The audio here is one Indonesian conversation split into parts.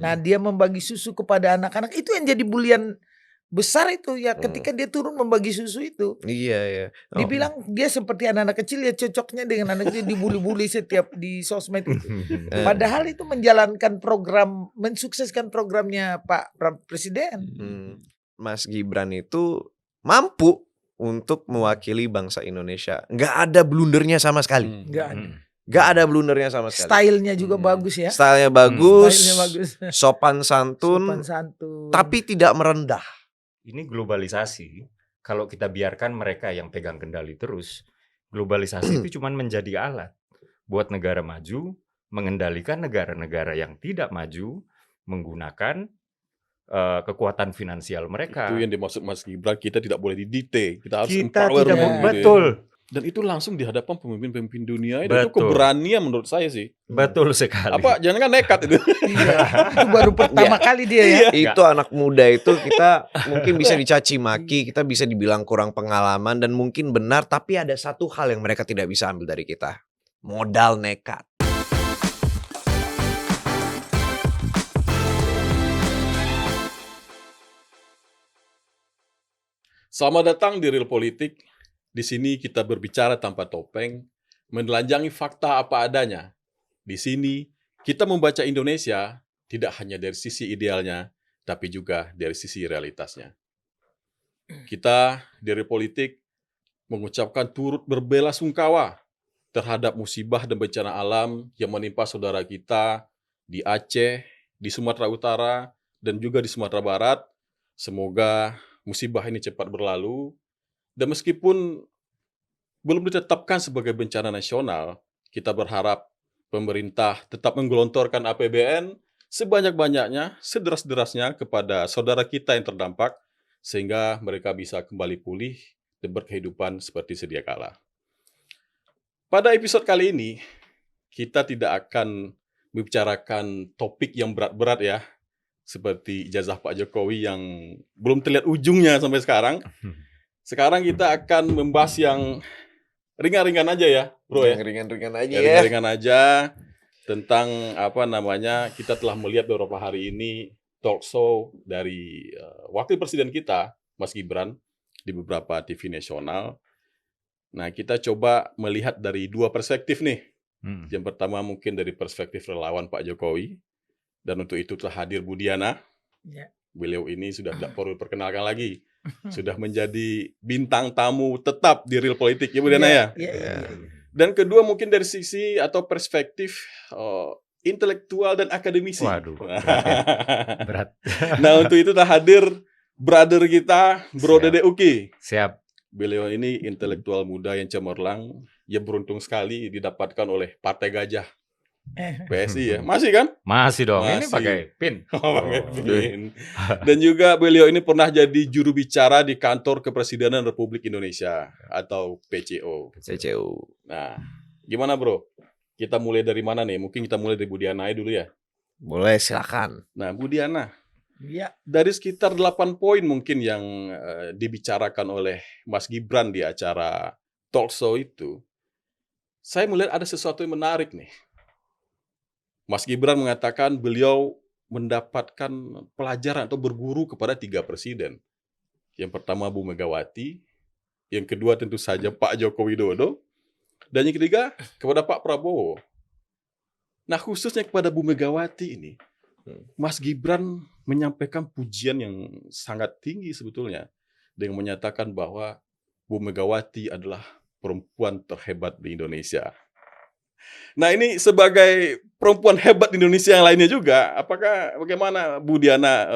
Nah, dia membagi susu kepada anak-anak, itu yang jadi bulian besar itu ya, ketika dia turun membagi susu itu. Iya. Dibilang dia seperti anak-anak kecil, ya cocoknya dengan anak kecil, dibully-bully setiap di sosmed itu. Padahal itu menjalankan program, mensukseskan programnya Pak Presiden. Mas Gibran itu mampu untuk mewakili bangsa Indonesia. Nggak ada blundernya sama sekali. Nggak ada blundernya sama sekali. Stylenya juga bagus ya. Stylenya bagus, Stylenya bagus. sopan santun, tapi tidak merendah. Ini globalisasi. Kalau kita biarkan mereka yang pegang kendali terus, globalisasi itu cuma menjadi alat buat negara maju mengendalikan negara-negara yang tidak maju menggunakan kekuatan finansial mereka. Itu yang dimaksud Mas Gibran, kita tidak boleh didikte, kita harus Kita empower tidak gitu betul. Ya. Dan itu langsung di hadapan pemimpin-pemimpin dunia itu Betul. keberanian menurut saya sih. Betul sekali. Apa jangan kan nekat itu. Itu baru pertama kali dia ya. Itu anak muda itu kita mungkin bisa dicaci maki, kita bisa dibilang kurang pengalaman dan mungkin benar, tapi ada satu hal yang mereka tidak bisa ambil dari kita. Modal nekat. Selamat datang di Real Politik. Di sini kita berbicara tanpa topeng, menelanjangi fakta apa adanya. Di sini kita membaca Indonesia tidak hanya dari sisi idealnya, tapi juga dari sisi realitasnya. Kita di Real Politik mengucapkan turut berbelasungkawa terhadap musibah dan bencana alam yang menimpa saudara kita di Aceh, di Sumatera Utara, dan juga di Sumatera Barat. Semoga musibah ini cepat berlalu. Dan meskipun belum ditetapkan sebagai bencana nasional, kita berharap pemerintah tetap menggelontorkan APBN sebanyak-banyaknya, sederas-derasnya kepada saudara kita yang terdampak, sehingga mereka bisa kembali pulih dan berkehidupan seperti sedia kala. Pada episode kali ini, kita tidak akan membicarakan topik yang berat-berat ya, seperti ijazah Pak Jokowi yang belum terlihat ujungnya sampai sekarang. Sekarang kita akan membahas yang ringan-ringan aja ya, bro ya. Ringan-ringan aja ya. Ringan-ringan aja tentang kita telah melihat beberapa hari ini talk show dari wakil presiden kita, Mas Gibran, di beberapa TV nasional. Nah, kita coba melihat dari dua perspektif nih. Yang pertama mungkin dari perspektif relawan Pak Jokowi. Dan untuk itu telah hadir Bu Diana. Ya. Beliau ini sudah tidak perlu diperkenalkan lagi. Sudah menjadi bintang tamu tetap di Real Politik, ya Bu Diana ya? Iya. Dan kedua mungkin dari sisi atau perspektif intelektual dan akademisi. Waduh, berat. Nah, untuk itu telah hadir brother kita, Bro Dede Uki. Siap. Beliau ini intelektual muda yang cemerlang, yang beruntung sekali didapatkan oleh Partai Gajah. PSI ya, masih kan? Masih dong, ini Masih. pakai PIN. Pakai PIN. Dan juga beliau ini pernah jadi juru bicara di Kantor Kepresidenan Republik Indonesia atau PCO. Nah, gimana bro? Kita mulai dari mana nih? Mungkin kita mulai dari Bu Diana dulu ya. Boleh, silakan. Nah, Bu Diana, Iya. dari sekitar 8 poin mungkin yang dibicarakan oleh Mas Gibran di acara talk show itu, saya melihat ada sesuatu yang menarik nih. Mas Gibran mengatakan beliau mendapatkan pelajaran atau berguru kepada 3 presiden. Yang pertama Bu Megawati, yang kedua tentu saja Pak Joko Widodo, dan yang ketiga kepada Pak Prabowo. Nah, khususnya kepada Bu Megawati ini, Mas Gibran menyampaikan pujian yang sangat tinggi sebetulnya, dengan menyatakan bahwa Bu Megawati adalah perempuan terhebat di Indonesia. Nah, ini sebagai perempuan hebat di Indonesia yang lainnya juga, bagaimana Bu Diana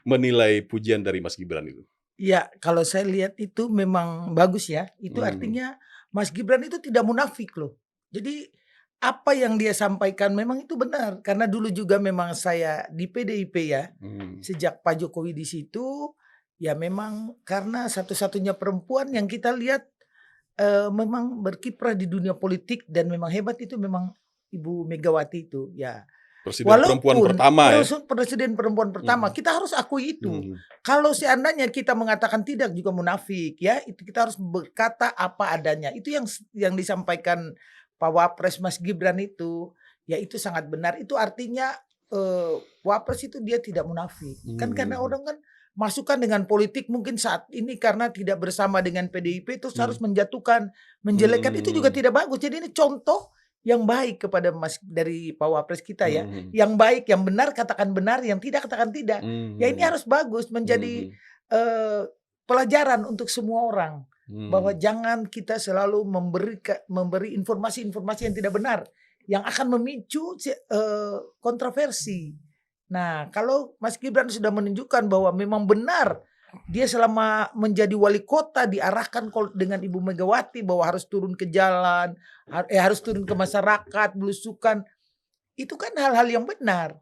menilai pujian dari Mas Gibran itu? Ya, kalau saya lihat itu memang bagus ya. Itu artinya Mas Gibran itu tidak munafik loh. Jadi apa yang dia sampaikan memang itu benar. Karena dulu juga memang saya di PDIP ya. Sejak Pak Jokowi di situ, ya memang karena satu-satunya perempuan yang kita lihat memang berkiprah di dunia politik dan memang hebat itu memang Ibu Megawati itu ya. Presiden perempuan pertama ya. Presiden perempuan pertama, kita harus akui itu. Kalau seandainya kita mengatakan tidak juga munafik ya, itu kita harus berkata apa adanya. Itu yang disampaikan Pak Wapres Mas Gibran itu, ya itu sangat benar. Itu artinya Wapres itu dia tidak munafik. Kan karena Hmm. orang kan masukkan dengan politik mungkin saat ini karena tidak bersama dengan PDIP terus harus menjatuhkan, menjelekkan itu juga tidak bagus. Jadi ini contoh yang baik kepada dari Pak Wapres kita ya. Yang baik, yang benar katakan benar, yang tidak katakan tidak. Ya ini harus bagus menjadi pelajaran untuk semua orang bahwa jangan kita selalu memberi informasi-informasi yang tidak benar yang akan memicu kontroversi. Nah, kalau Mas Gibran sudah menunjukkan bahwa memang benar dia selama menjadi wali kota diarahkan dengan Ibu Megawati bahwa harus turun ke jalan, harus turun ke masyarakat, belusukan. Itu kan hal-hal yang benar.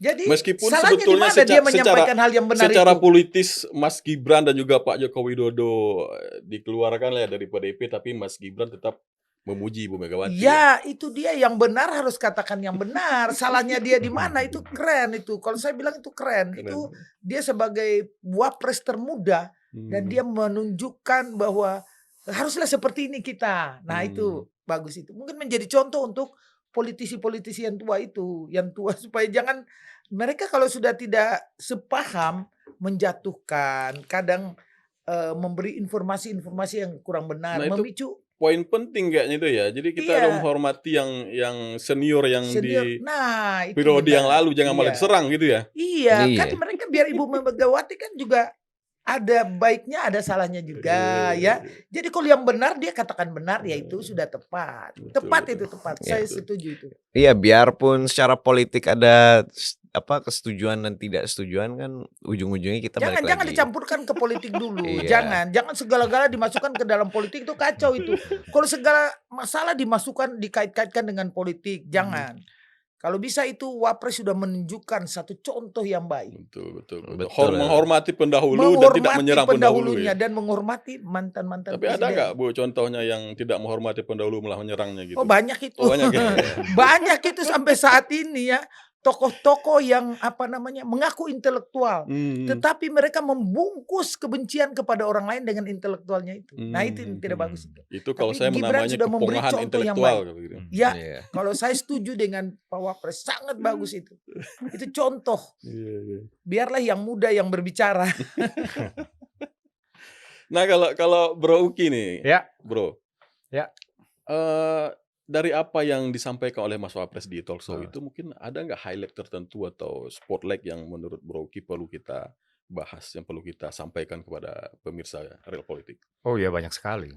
Jadi Meskipun salahnya di sebetulnya mana dia menyampaikan hal yang benar secara itu? politis Mas Gibran dan juga Pak Joko Widodo dikeluarkan lah dari PDIP, tapi Mas Gibran tetap memuji Ibu Megawati. Ya, itu dia yang benar harus katakan yang benar. Salahnya dia di mana? Itu keren itu. Kalau saya bilang itu keren. Itu dia sebagai wapres termuda dan dia menunjukkan bahwa haruslah seperti ini kita. Nah, itu bagus itu. Mungkin menjadi contoh untuk politisi-politisi yang tua itu, yang tua supaya jangan mereka kalau sudah tidak sepaham menjatuhkan, kadang memberi informasi-informasi yang kurang benar, Nah, itu memicu poin penting kayaknya itu ya. Jadi kita harus menghormati yang senior yang di nah, itu periode yang benar. lalu, jangan malah diserang gitu ya. Iya, kan mereka biar Ibu Megawati kan juga ada baiknya, ada salahnya juga ya. Jadi kalau yang benar dia katakan benar ya itu sudah tepat. Itu tepat. Saya setuju itu. Iya, biarpun secara politik ada kesetujuan dan tidak setujuan kan ujung-ujungnya kita balik lagi. Jangan dicampurkan ke politik dulu. Jangan segala-gala dimasukkan ke dalam politik itu kacau itu. Kalau segala masalah dikait-kaitkan dengan politik, jangan. Kalau bisa itu Wapres sudah menunjukkan satu contoh yang baik. Betul. Menghormati pendahulu dan tidak menyerang pendahulunya dan menghormati mantan-mantan Tapi ada nggak Bu contohnya yang tidak menghormati pendahulu malah menyerangnya gitu? Oh banyak itu. Banyak ya? Banyak itu sampai saat ini ya. Tokoh-tokoh yang mengaku intelektual, tetapi mereka membungkus kebencian kepada orang lain dengan intelektualnya itu. Nah itu tidak bagus itu. Itu kalau Tapi saya Gibran menamanya sudah memberi kepongahan contoh yang intelektual. baik. Ya, kalau saya setuju dengan Pak Wapres, sangat bagus itu. Itu contoh. Biarlah yang muda yang berbicara. Nah kalau Bro Uki nih, Bro. Ya. Dari apa yang disampaikan oleh Mas Wapres di talkshow itu mungkin ada nggak highlight tertentu atau spotlight yang menurut Bro Uki perlu kita bahas, yang perlu kita sampaikan kepada pemirsa Real Politik? Oh ya banyak sekali.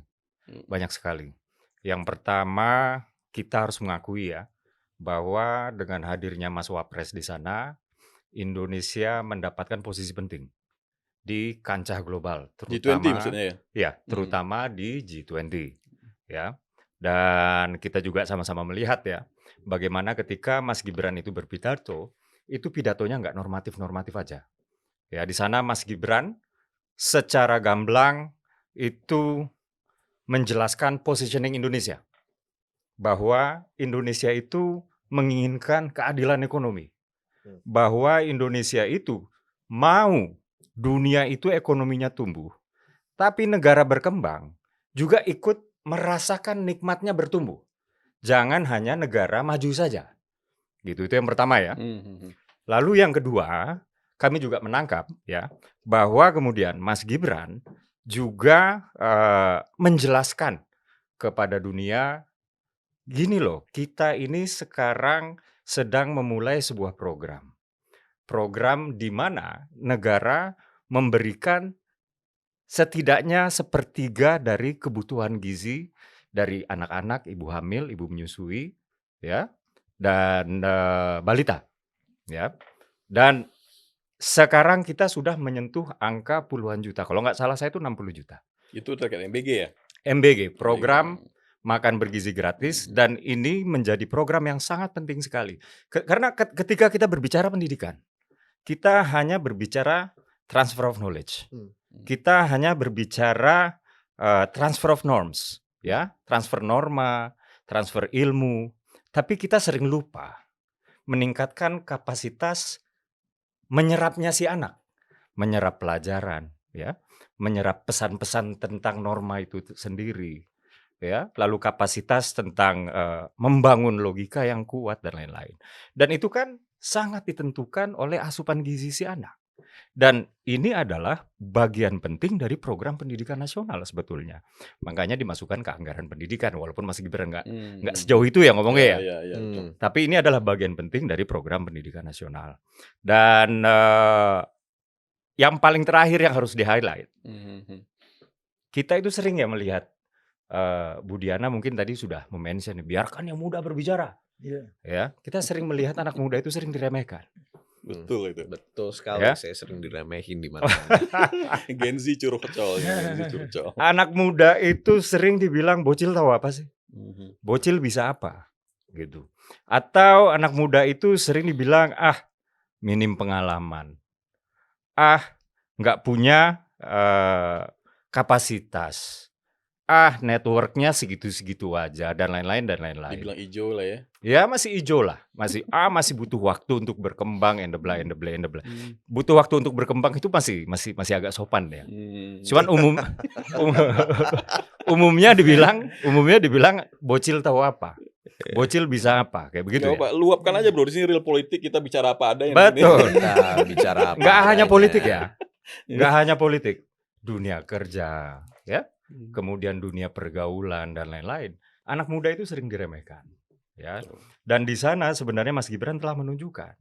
Banyak sekali. Yang pertama kita harus mengakui ya bahwa dengan hadirnya Mas Wapres di sana Indonesia mendapatkan posisi penting di kancah global, terutama G20 maksudnya ya? Ya, terutama di G20 ya. Dan kita juga sama-sama melihat ya bagaimana ketika Mas Gibran itu berpidato, itu pidatonya nggak normatif-normatif aja. Ya, di sana Mas Gibran secara gamblang itu menjelaskan positioning Indonesia bahwa Indonesia itu menginginkan keadilan ekonomi. Bahwa Indonesia itu mau dunia itu ekonominya tumbuh, tapi negara berkembang juga ikut merasakan nikmatnya bertumbuh. Jangan hanya negara maju saja. Gitu, itu yang pertama ya. Lalu yang kedua, kami juga menangkap ya bahwa kemudian Mas Gibran juga menjelaskan kepada dunia, gini loh, kita ini sekarang sedang memulai sebuah program. Program di mana negara memberikan setidaknya sepertiga dari kebutuhan gizi dari anak-anak, ibu hamil, ibu menyusui, ya, dan balita, ya. Dan sekarang kita sudah menyentuh angka puluhan juta. Kalau nggak salah saya itu 60 juta. Itu terkait MBG ya? MBG, program makan bergizi gratis, dan ini menjadi program yang sangat penting sekali. Karena ketika kita berbicara pendidikan, kita hanya berbicara transfer of knowledge. Kita hanya berbicara transfer of norms, ya, transfer norma, transfer ilmu, tapi kita sering lupa meningkatkan kapasitas menyerapnya si anak, menyerap pelajaran, ya, menyerap pesan-pesan tentang norma itu sendiri, ya, lalu kapasitas tentang membangun logika yang kuat dan lain-lain. Dan itu kan sangat ditentukan oleh asupan gizi si anak. Dan ini adalah bagian penting dari program pendidikan nasional sebetulnya. Makanya dimasukkan ke anggaran pendidikan, walaupun Mas Gibran nggak sejauh itu ya ngomongnya ya. Iya, betul. Tapi ini adalah bagian penting dari program pendidikan nasional. Dan yang paling terakhir yang harus di-highlight, kita itu sering ya melihat, Bu Diana mungkin tadi sudah mention, biarkan yang muda berbicara. Iya. Ya, kita sering melihat anak muda itu sering diremehkan. Betul itu. Betul sekali, Ya. saya sering diremehin di mana. Gen Z curcol. Anak muda itu sering dibilang bocil tahu apa sih? Mhm. Bocil bisa apa? Gitu. Atau anak muda itu sering dibilang minim pengalaman. Nggak punya kapasitas. Networknya segitu-segitu aja dan lain-lain dan lain-lain. Dibilang hijau lah ya. Ya masih hijau lah, masih butuh waktu untuk berkembang, and the blah. Butuh waktu untuk berkembang itu masih agak sopan ya. Cuman umumnya dibilang bocil tahu apa, bocil bisa apa, kayak begitu Nggak ya. apa, luapkan aja bro, di sini real politik, kita bicara apa ada yang Betul. Kita bicara apa Nggak hanya adanya. politik ya, nggak hanya politik, dunia kerja, ya, kemudian dunia pergaulan dan lain-lain. Anak muda itu sering diremehkan. Ya, dan di sana sebenarnya Mas Gibran telah menunjukkan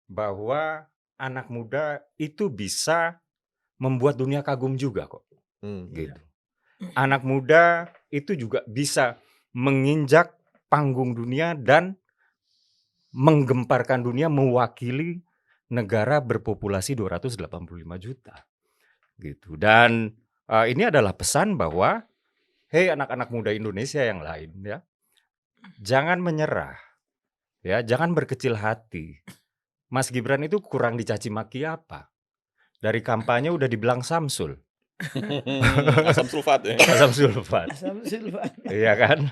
bahwa anak muda itu bisa membuat dunia kagum juga kok. Gitu. Anak muda itu juga bisa menginjak panggung dunia dan menggemparkan dunia, mewakili negara berpopulasi 285 juta. Gitu. Dan ini adalah pesan bahwa hei anak-anak muda Indonesia yang lain ya, jangan menyerah, ya, jangan berkecil hati. Mas Gibran itu kurang dicaci maki apa? Dari kampanye udah dibilang Samsul, asam sulfat ya. asam sulfat, Sama Silva. iya kan?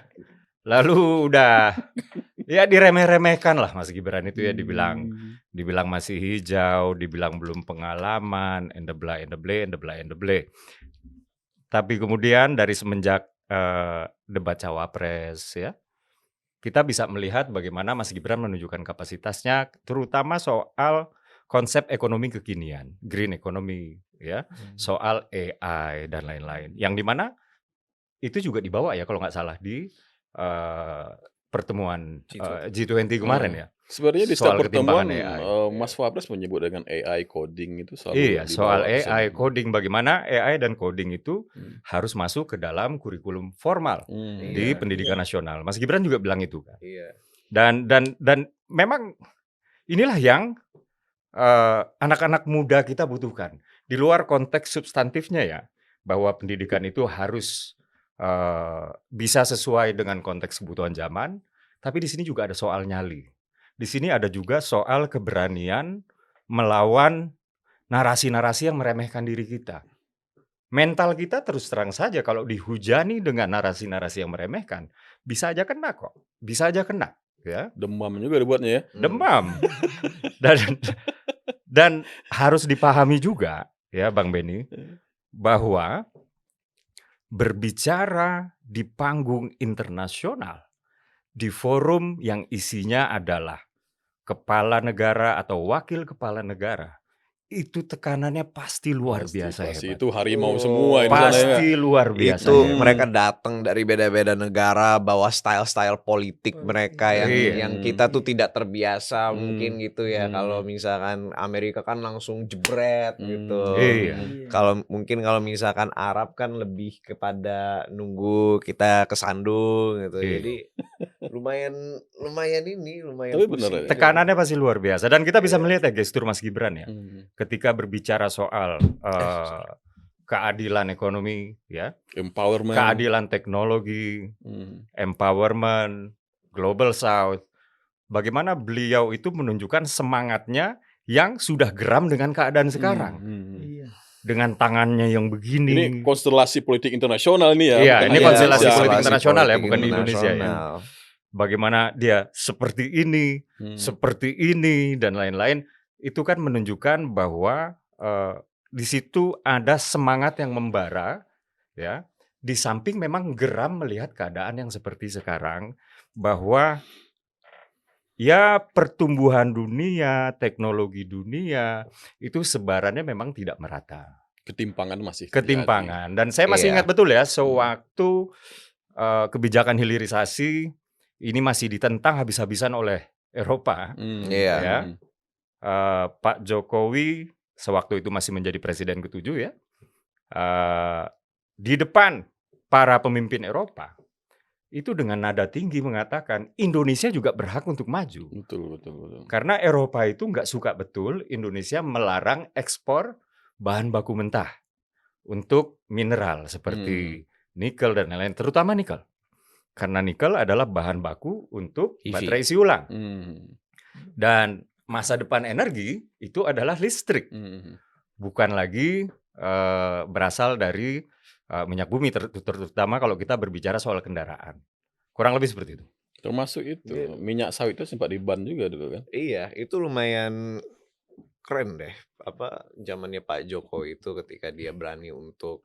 Lalu udah ya diremeh-remehkan lah Mas Gibran itu ya, dibilang masih hijau, dibilang belum pengalaman, and the blah. Tapi kemudian dari semenjak debat cawapres ya, kita bisa melihat bagaimana Mas Gibran menunjukkan kapasitasnya, terutama soal konsep ekonomi kekinian, green economy, ya, soal AI dan lain-lain. Yang dimana itu juga dibawa ya kalau nggak salah di pertemuan G20 kemarin ya. Sebenarnya di Soal setiap pertemuan ketimpangan AI. Mas Wapres menyebut dengan AI coding itu selalu Iya, soal dibawa ke AI sana. coding, bagaimana AI dan coding itu harus masuk ke dalam kurikulum formal di Iya. pendidikan nasional. Mas Gibran juga bilang itu kan. Iya. Dan memang inilah yang anak-anak muda kita butuhkan. Di luar konteks substantifnya ya, bahwa pendidikan itu harus bisa sesuai dengan konteks kebutuhan zaman, tapi di sini juga ada soal nyali. Di sini ada juga soal keberanian melawan narasi-narasi yang meremehkan diri kita. Mental kita terus terang saja kalau dihujani dengan narasi-narasi yang meremehkan, bisa aja kena kok. Bisa aja kena, ya. Demam juga dibuatnya ya. Demam. Dan harus dipahami juga ya Bang Benny, bahwa berbicara di panggung internasional, di forum yang isinya adalah kepala negara atau wakil kepala negara, itu tekanannya pasti luar biasa Pasti hebat. itu harimau semua ini Pasti luar biasa Itu hebat. mereka datang dari beda-beda negara, bawa style-style politik mereka yang kita tuh tidak terbiasa mungkin gitu ya. Kalau misalkan Amerika kan langsung jebret gitu. Iya. Kalau misalkan Arab kan lebih kepada nunggu kita kesandung gitu. Iya. Jadi lumayan Tapi bener pusing. ya. Tekanannya pasti luar biasa. Dan kita bisa melihat ya gestur Mas Gibran ya, ketika berbicara soal keadilan ekonomi, ya, Empowerment. keadilan teknologi, empowerment, global south. Bagaimana beliau itu menunjukkan semangatnya yang sudah geram dengan keadaan sekarang. Iya. Dengan tangannya yang Ini begini. konstelasi politik internasional ini ya. Iya, bukan ini hanya konstelasi Indonesia. politik internasional ya, politik bukan di Indonesia ya. internasional. Bagaimana dia seperti ini, dan lain-lain. Itu kan menunjukkan bahwa di situ ada semangat yang membara, ya. Di samping memang geram melihat keadaan yang seperti sekarang, bahwa Ya, pertumbuhan dunia, teknologi dunia itu sebarannya memang tidak merata. Ketimpangan masih terjadi. Ketimpangan. Dan saya masih Iya. ingat betul ya, sewaktu kebijakan hilirisasi ini masih ditentang habis-habisan oleh Eropa. Iya. Ya. Pak Jokowi sewaktu itu masih menjadi presiden ke-7 ya. Di depan para pemimpin Eropa itu dengan nada tinggi mengatakan Indonesia juga berhak untuk maju. Betul. Karena Eropa itu nggak suka betul Indonesia melarang ekspor bahan baku mentah untuk mineral seperti nikel dan lain-lain, terutama nikel. Karena nikel adalah bahan baku untuk EV. baterai isi ulang. Dan masa depan energi itu adalah listrik. Bukan lagi berasal dari minyak bumi, terutama kalau kita berbicara soal kendaraan. Kurang lebih seperti itu. Termasuk itu, minyak sawit itu sempat di-ban juga dulu kan? Iya, itu lumayan keren deh. Zamannya Pak Jokowi itu ketika dia berani untuk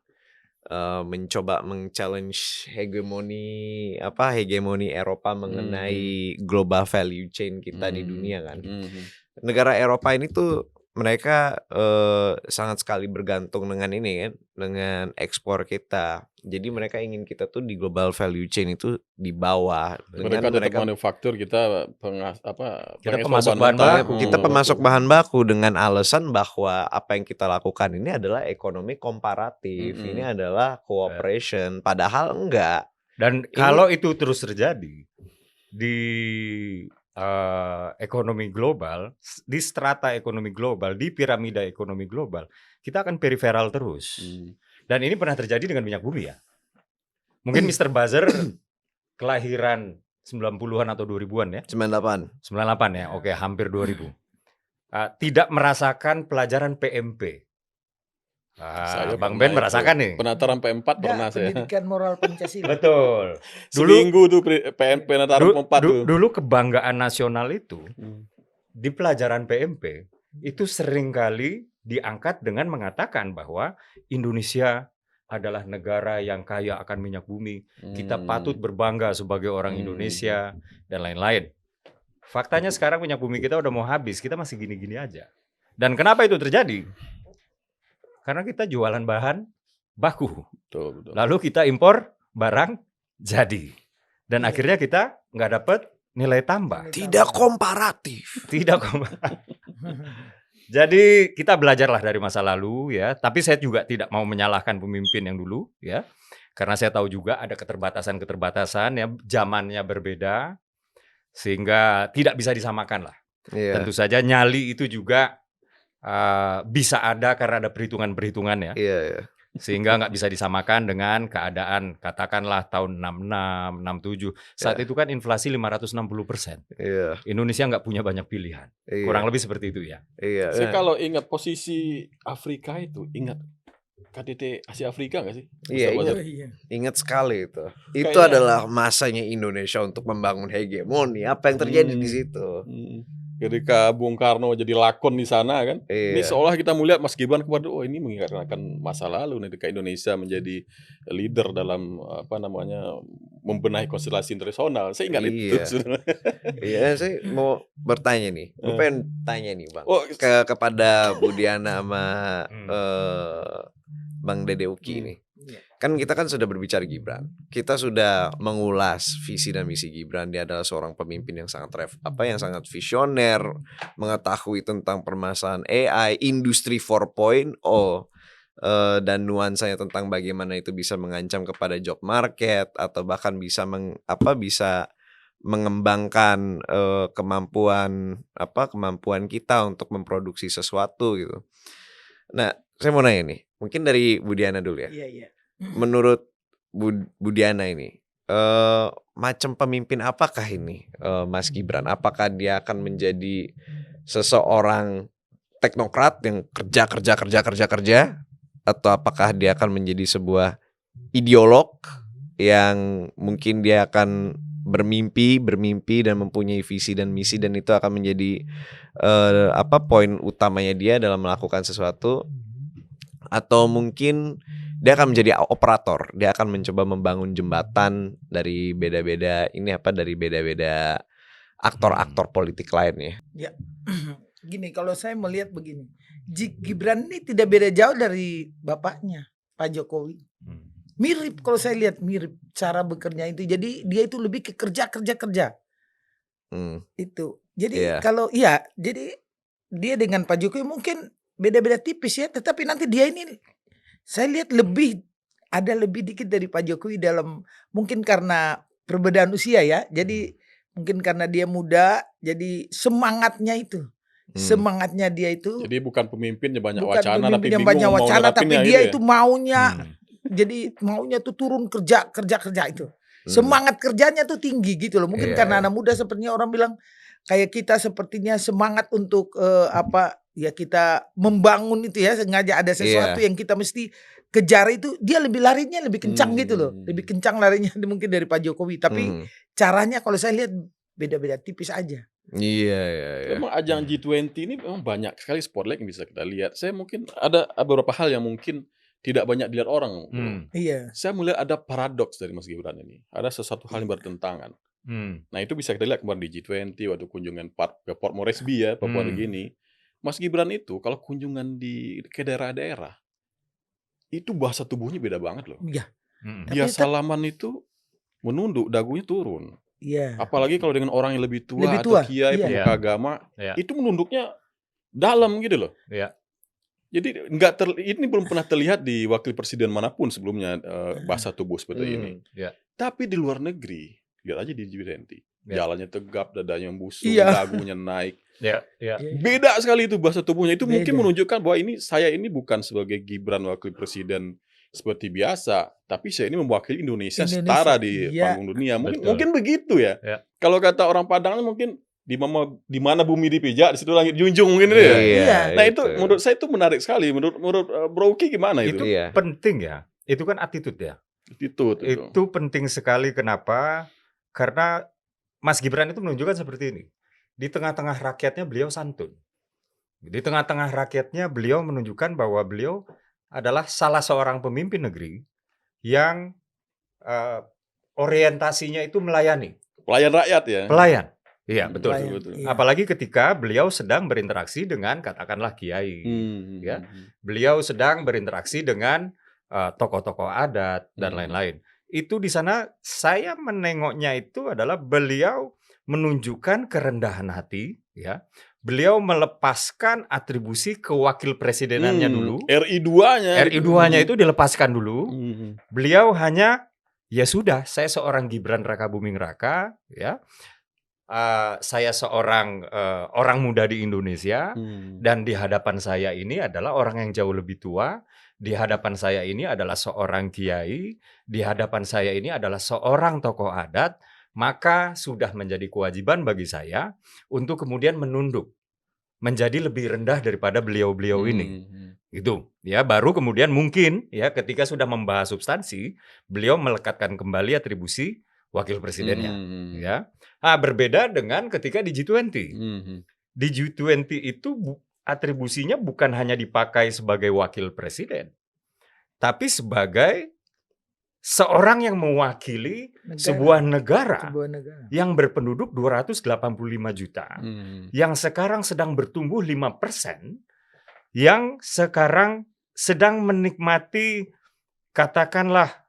mencoba challenge hegemoni Eropa mengenai global value chain kita di dunia kan. Negara Eropa ini tuh mereka sangat sekali bergantung dengan ini kan, dengan ekspor kita. Jadi mereka ingin kita tuh di global value chain itu di bawah. Mereka tetap manufaktur, kita pemasok bahan baku. Kita pemasok bahan baku dengan alasan bahwa apa yang kita lakukan ini adalah ekonomi komparatif. Ini adalah cooperation. Padahal enggak. Dan kalau itu terus terjadi di ekonomi global, di strata ekonomi global, di piramida ekonomi global, kita akan periferal terus. Dan ini pernah terjadi dengan minyak bumi ya. Mungkin Mr. Buzzer kelahiran 90-an atau 2000-an ya. 98 ya, oke, hampir 2000. Tidak merasakan pelajaran PMP. Bang Ben merasakan nih. Penataran P4 pernah saya. Pendidikan moral Pancasila. Betul. Seminggu tuh penataran P4 tuh. Dulu kebanggaan nasional itu di pelajaran PMP itu seringkali diangkat dengan mengatakan bahwa Indonesia adalah negara yang kaya akan minyak bumi. Kita patut berbangga sebagai orang Indonesia dan lain-lain. Faktanya sekarang minyak bumi kita udah mau habis, kita masih gini-gini aja. Dan kenapa itu terjadi? Karena kita jualan bahan baku. Betul. Lalu kita impor barang jadi. Dan akhirnya kita nggak dapat nilai tambah. Tidak komparatif. Jadi kita belajarlah dari masa lalu ya. Tapi saya juga tidak mau menyalahkan pemimpin yang dulu ya. Karena saya tahu juga ada keterbatasan ya. Zamannya berbeda. Sehingga tidak bisa disamakan lah. Tentu saja nyali itu juga bisa ada karena ada perhitungan-perhitungan ya. Sehingga nggak bisa disamakan dengan keadaan katakanlah tahun 66, 67. Saat itu kan inflasi 560%. Indonesia nggak punya banyak pilihan. Kurang lebih seperti itu ya. Saya kalau ingat posisi Afrika itu, ingat KTT Asia Afrika nggak sih? Ingat sekali itu. Itu adalah masanya Indonesia untuk membangun hegemoni. Apa yang terjadi di situ? Ketika Bung Karno jadi lakon di sana kan, ini seolah kita melihat Mas Gibran kepada ini mengingatkan masa lalu ketika Indonesia menjadi leader dalam membenahi konstelasi internasional. Saya ingat itu. Saya mau bertanya nih. Gue pengen tanya nih Bang, kepada Budiana sama Bang Dede Uki ini. Kan kita kan sudah berbicara Gibran. Kita sudah mengulas visi dan misi Gibran. Dia adalah seorang pemimpin yang sangat yang sangat visioner, mengetahui tentang permasalahan AI, industri 4.0, dan nuansanya tentang bagaimana itu bisa mengancam kepada job market atau bahkan bisa mengembangkan kemampuan kita untuk memproduksi sesuatu gitu. Nah, saya mau nanya nih, mungkin dari Budiana dulu ya. Menurut Budiana ini, macam pemimpin apakah ini Mas Gibran? Apakah dia akan menjadi seseorang teknokrat yang kerja, atau apakah dia akan menjadi sebuah ideolog yang mungkin dia akan bermimpi dan mempunyai visi dan misi, dan itu akan menjadi poin utamanya dia dalam melakukan sesuatu? Atau mungkin dia akan menjadi operator, dia akan mencoba membangun jembatan dari beda-beda aktor-aktor politik lainnya. Ya, gini kalau saya melihat begini, Gibran ini tidak beda jauh dari bapaknya Pak Jokowi. Mirip kalau saya lihat, mirip cara bekerja itu. Jadi dia itu lebih ke kerja. Itu. Jadi kalau jadi dia dengan Pak Jokowi mungkin beda-beda tipis ya, tetapi nanti dia ini saya lihat ada lebih dikit dari Pak Jokowi dalam, mungkin karena perbedaan usia ya. Jadi mungkin karena dia muda, jadi semangatnya dia itu. Jadi bukan pemimpinnya banyak Bukan wacana, tapi pemimpin yang bingung banyak mau wacana, tapi nerapinnya dia gitu ya. itu maunya, jadi maunya tuh turun kerja itu. Semangat kerjanya tuh tinggi gitu loh. Mungkin karena anak muda sepertinya orang bilang kayak kita sepertinya semangat untuk kita membangun itu ya, sengaja ada sesuatu yang kita mesti kejar itu, dia larinya lebih kencang gitu loh. Lebih kencang larinya mungkin dari Pak Jokowi, tapi caranya kalau saya lihat beda-beda tipis aja. Iya. Memang ajang G20 ini memang banyak sekali spotlight yang bisa kita lihat. Saya mungkin ada beberapa hal yang mungkin tidak banyak dilihat orang. Iya. Saya melihat ada paradoks dari Mas Gibran ini. Ada sesuatu hal yang bertentangan. Nah itu bisa kita lihat kemarin di G20 waktu kunjungan ke Port Moresby ya, Papua Nugini. Mas Gibran itu kalau kunjungan ke daerah-daerah, itu bahasa tubuhnya beda banget loh. Iya. Dia salaman itu menunduk, dagunya turun. Iya. Apalagi kalau dengan orang yang lebih tua atau kiai, pemuka agama, itu menunduknya dalam gitu loh. Iya. Jadi ini belum pernah terlihat di wakil presiden manapun sebelumnya bahasa tubuh seperti ini. Tapi di luar negeri, lihat aja di G20, jalannya tegap, dadanya membusung, dagunya naik. Beda sekali itu bahasa tubuhnya. Itu mungkin menunjukkan bahwa saya ini bukan sebagai Gibran wakil presiden seperti biasa, tapi saya ini mewakili Indonesia setara di panggung dunia. Mungkin begitu ya. Kalau kata orang Padang mungkin di mana bumi dipijak, di situ langit junjung mungkin itu ya. Nah itu menurut saya itu menarik sekali. Menurut Bro Uki gimana itu? Itu penting ya. Itu kan attitude ya. Itu penting sekali. Kenapa? Karena Mas Gibran itu menunjukkan seperti ini. Di tengah-tengah rakyatnya beliau santun. Di tengah-tengah rakyatnya beliau menunjukkan bahwa beliau adalah salah seorang pemimpin negeri yang orientasinya itu melayani. Pelayan rakyat ya? Pelayan. Iya, betul. Iya. Apalagi ketika beliau sedang berinteraksi dengan katakanlah kiai. Ya. Beliau sedang berinteraksi dengan tokoh-tokoh adat dan lain-lain. Itu di sana saya menengoknya itu adalah beliau menunjukkan kerendahan hati, ya. Beliau melepaskan atribusi kewakil presidenannya dulu. RI2-nya itu dilepaskan dulu. Beliau hanya ya sudah, saya seorang Gibran Rakabuming Raka, ya. Saya seorang orang muda di Indonesia dan di hadapan saya ini adalah orang yang jauh lebih tua. Di hadapan saya ini adalah seorang kiai, di hadapan saya ini adalah seorang tokoh adat. Maka sudah menjadi kewajiban bagi saya untuk kemudian menunduk menjadi lebih rendah daripada beliau-beliau ini. Gitu. Ya, baru kemudian mungkin ya ketika sudah membahas substansi, beliau melekatkan kembali atribusi wakil presidennya, ya. Berbeda dengan ketika di G20. Di G20 itu atribusinya bukan hanya dipakai sebagai wakil presiden, tapi sebagai seorang yang mewakili sebuah negara yang berpenduduk 285 juta, yang sekarang sedang bertumbuh 5%, yang sekarang sedang menikmati katakanlah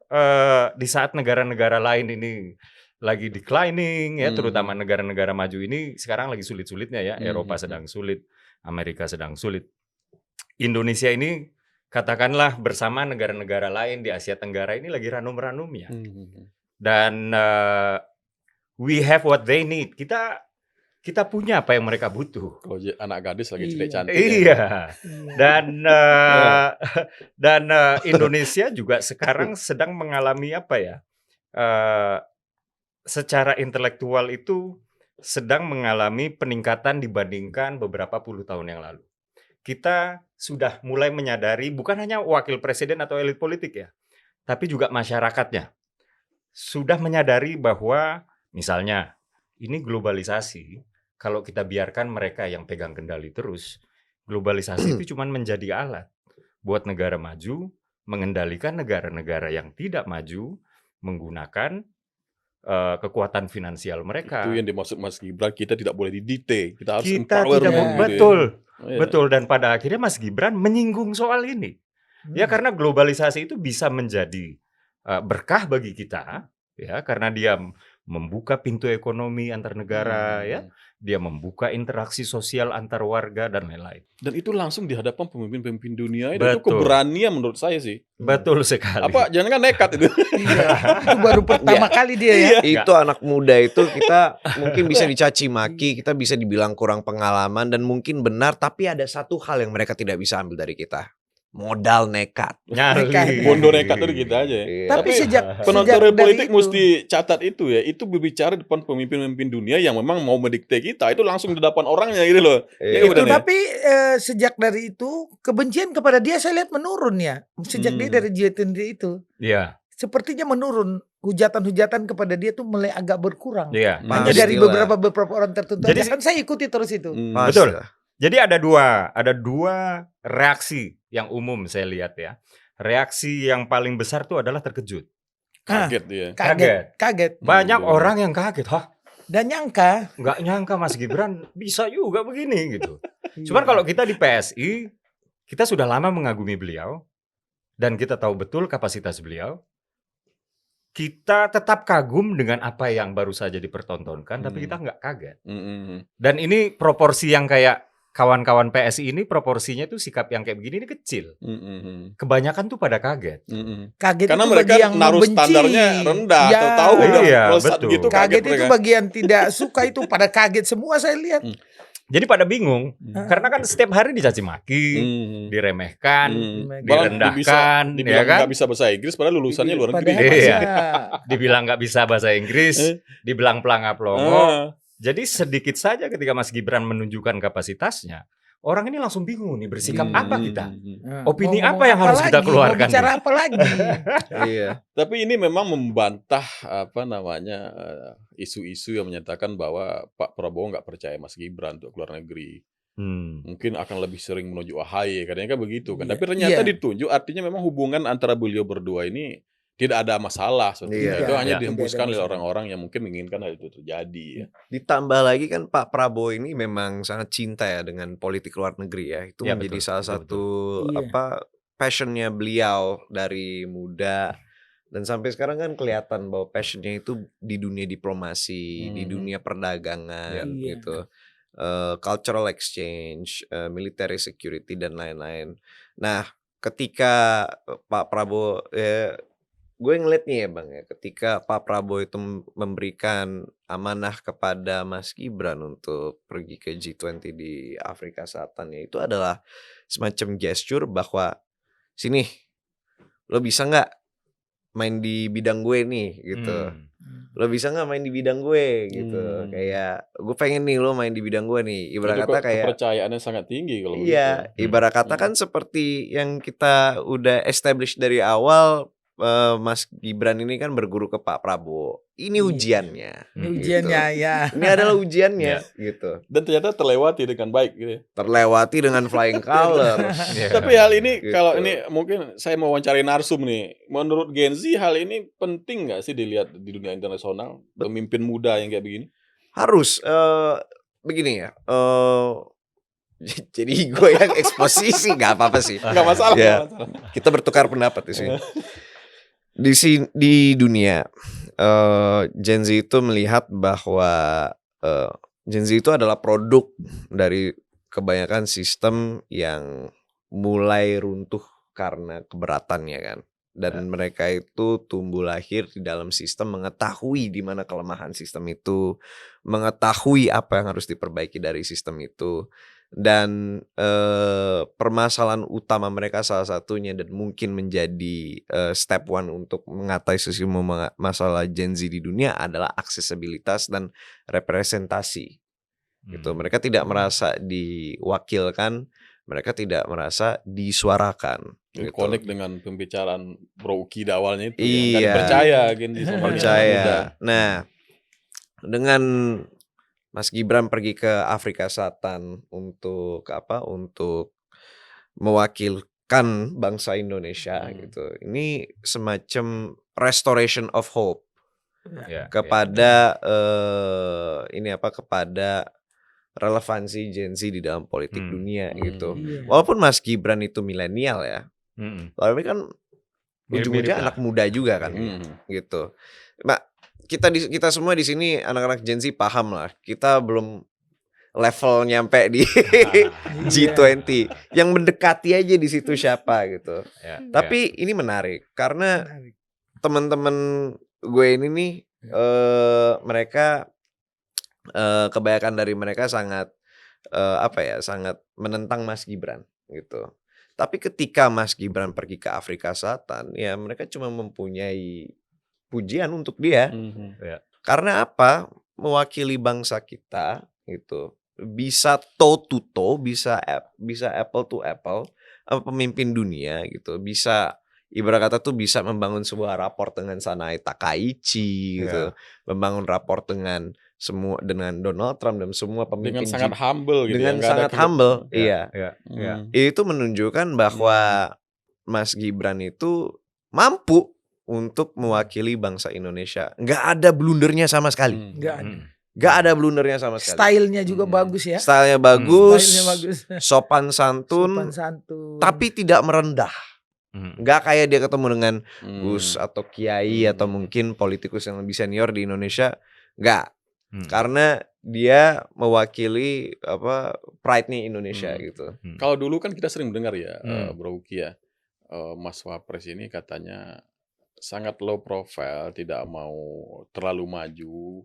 di saat negara-negara lain ini lagi declining ya, terutama negara-negara maju ini sekarang lagi sulit-sulitnya ya, Eropa sedang sulit, Amerika sedang sulit. Indonesia ini katakanlah bersama negara-negara lain di Asia Tenggara ini lagi ranum-ranumnya. Dan we have what they need. Kita punya apa yang mereka butuh. Kalau anak gadis lagi cantik-cantik. Iya. Dan Indonesia juga sekarang sedang mengalami apa ya? Secara intelektual itu sedang mengalami peningkatan dibandingkan beberapa puluh tahun yang lalu. Kita sudah mulai menyadari bukan hanya wakil presiden atau elit politik ya, tapi juga masyarakatnya sudah menyadari bahwa misalnya ini globalisasi, kalau kita biarkan mereka yang pegang kendali terus, globalisasi itu cuma menjadi alat buat negara maju mengendalikan negara-negara yang tidak maju menggunakan kekuatan finansial mereka. Itu yang dimaksud Mas Gibran, kita tidak boleh didikte, kita harus Kita empower tidak gitu mau- ya. betul, Iya. betul. Dan pada akhirnya Mas Gibran menyinggung soal ini. Ya karena globalisasi itu bisa menjadi berkah bagi kita, ya karena dia membuka pintu ekonomi antar negara, ya dia membuka interaksi sosial antar warga dan lain-lain. Dan itu langsung di hadapan pemimpin-pemimpin dunia itu Betul. keberanian menurut saya sih. Betul sekali. Apa jangan kan nekat itu. Iya, itu baru pertama kali dia ya. Itu anak muda itu kita mungkin bisa dicaci maki, kita bisa dibilang kurang pengalaman dan mungkin benar, tapi ada satu hal yang mereka tidak bisa ambil dari kita. Modal nekat. Nyali. Bondo nekat itu kita aja ya. Iya. Tapi sejak Penonton dari politik itu- mesti catat itu ya. Itu berbicara depan pemimpin-pemimpin dunia yang memang mau mendikte kita. Itu langsung di depan orangnya gitu loh. Iya. Ya, itu, benar ya? tapi sejak dari itu kebencian kepada dia saya lihat menurun ya. Sejak dia dari G20 itu Iya, sepertinya menurun. Hujatan-hujatan kepada dia tuh mulai agak berkurang. iya. Hanya Pastilah. dari beberapa orang tertentu. Jadi Jadi kan saya ikuti terus itu. Pasti Betul. lah. Jadi ada dua reaksi yang umum saya lihat ya. Reaksi yang paling besar tuh adalah terkejut. Kaget dia. Kaget. Banyak Betul. orang yang kaget, Dan nyangka. nggak nyangka Mas Gibran bisa juga begini gitu. Cuman kalau kita di PSI, kita sudah lama mengagumi beliau dan kita tahu betul kapasitas beliau. Kita tetap kagum dengan apa yang baru saja dipertontonkan, tapi kita nggak kaget. Dan ini proporsi yang kayak kawan-kawan PSI ini proporsinya tuh sikap yang kayak begini ini kecil. Kebanyakan tuh pada kaget. Kaget Karena itu mereka bagi yang naruh membenci. standarnya rendah Ya. atau tahu udah Iya, melesat betul. gitu Kaget itu mereka. bagi yang tidak suka itu pada kaget semua saya lihat. Jadi pada bingung karena kan setiap hari dicaci maki, diremehkan, Malah direndahkan, dibilang ya kan? nggak bisa bahasa Inggris padahal lulusannya luar negeri. Padahal Iya. bisa. Dibilang nggak bisa bahasa Inggris, dibilang pelangap-pelongo. Ah. Jadi sedikit saja ketika Mas Gibran menunjukkan kapasitasnya, orang ini langsung bingung nih bersikap apa kita? Opini Mau apa yang ngomong harus kita lagi? keluarkan Mau bicara nih? apa lagi? Iya. Tapi ini memang membantah isu-isu yang menyatakan bahwa Pak Prabowo nggak percaya Mas Gibran untuk keluar negeri. Mungkin akan lebih sering menuju AHY, katanya kan begitu kan. Iya, Tapi ternyata iya. ditunjuk, artinya memang hubungan antara beliau berdua ini tidak ada masalah sebetulnya. Iya, Itu hanya iya. dihembuskan Tidak ada oleh masalah. orang-orang yang mungkin menginginkan hal itu terjadi. Ya. Ditambah lagi kan Pak Prabowo ini memang sangat cinta ya dengan politik luar negeri ya. Itu Ya, menjadi betul, salah betul, satu Iya. passionnya beliau dari muda. Dan sampai sekarang kan kelihatan bahwa passionnya itu di dunia diplomasi, di dunia perdagangan Iya. gitu. Cultural exchange, military security dan lain-lain. Nah, ketika Pak Prabowo gue ngeliat nih ya Bang ya, ketika Pak Prabowo itu memberikan amanah kepada Mas Gibran untuk pergi ke G20 di Afrika Selatan ya, itu adalah semacam gesture bahwa sini lo bisa nggak main di bidang gue nih gitu. Lo bisa nggak main di bidang gue gitu. Kayak gue pengen nih lo main di bidang gue nih. Ibarat Itu kata kayak kepercayaannya sangat tinggi kalau iya, begitu. ibarat kata kan seperti yang kita udah establish dari awal, Mas Gibran ini kan berguru ke Pak Prabowo. Ini Iya. ujiannya. Ini gitu. ujiannya ya. Ini adalah ujiannya gitu. Dan ternyata terlewati dengan baik gitu ya. Terlewati dengan flying colors. Iya. Tapi hal ini Gitu. kalau ini mungkin saya mau wawancari narsum nih. Menurut Gen Z hal ini penting nggak sih dilihat di dunia internasional? Pemimpin muda yang kayak begini? Harus begini ya. Jadi gue yang eksposisi nggak apa-apa sih. Nggak masalah. Ya. nggak masalah. Kita bertukar pendapat di sini. Di dunia Gen Z itu melihat bahwa Gen Z itu adalah produk dari kebanyakan sistem yang mulai runtuh karena keberatannya kan. Dan mereka itu tumbuh lahir di dalam sistem, mengetahui di mana kelemahan sistem itu, mengetahui apa yang harus diperbaiki dari sistem itu. Dan permasalahan utama mereka salah satunya dan mungkin menjadi step one untuk mengatasi semua masalah Gen Z di dunia adalah aksesibilitas dan representasi. Gitu. Mereka tidak merasa diwakilkan, mereka tidak merasa disuarakan. Ini Gitu. connect dengan pembicaraan Bro Uki di awalnya itu. Iya. Nggak dipercaya Gen Z sama Percaya. Gen Z muda. Nah, dengan Mas Gibran pergi ke Afrika Selatan untuk apa? Untuk mewakilkan bangsa Indonesia gitu. Ini semacam restoration of hope Ya, kepada kepada relevansi Gen Z di dalam politik dunia gitu. Iya. Walaupun Mas Gibran itu milenial ya, tapi kan Mirip-mirip ujung-ujungnya lah. anak muda juga kan, gitu. Mbak, kita semua di sini anak-anak Gen Z paham lah. Kita belum level nyampe di G20. Yang mendekati aja di situ siapa gitu. Ya, Tapi ini menarik karena teman-teman gue ini nih mereka kebanyakan dari mereka sangat sangat menentang Mas Gibran gitu. Tapi ketika Mas Gibran pergi ke Afrika Selatan, ya mereka cuma mempunyai pujian untuk dia. Ya. Karena apa? Mewakili bangsa kita gitu. Bisa toe to toe, bisa apple to apple pemimpin dunia gitu. Bisa ibarat kata tuh bisa membangun sebuah raport dengan Sanae Takaichi gitu. Membangun raport dengan Donald Trump dan semua pemimpin dengan sangat humble gitu. dengan ya, nggak ada sangat humble. Iya. Ya. Itu menunjukkan bahwa Mas Gibran itu mampu untuk mewakili bangsa Indonesia. Nggak ada blundernya sama sekali. Nggak ada. Nggak ada blundernya sama sekali. Stylenya juga bagus ya. Stylenya bagus, Stylenya bagus. sopan santun, Sopan santun. tapi tidak merendah. Nggak kayak dia ketemu dengan Gus atau Kiai atau mungkin politikus yang lebih senior di Indonesia. Nggak. Karena dia mewakili pride-nya Indonesia gitu. Kalau dulu kan kita sering mendengar ya, Bro Uki ya, Mas Wapres ini katanya sangat low profile, tidak mau terlalu maju,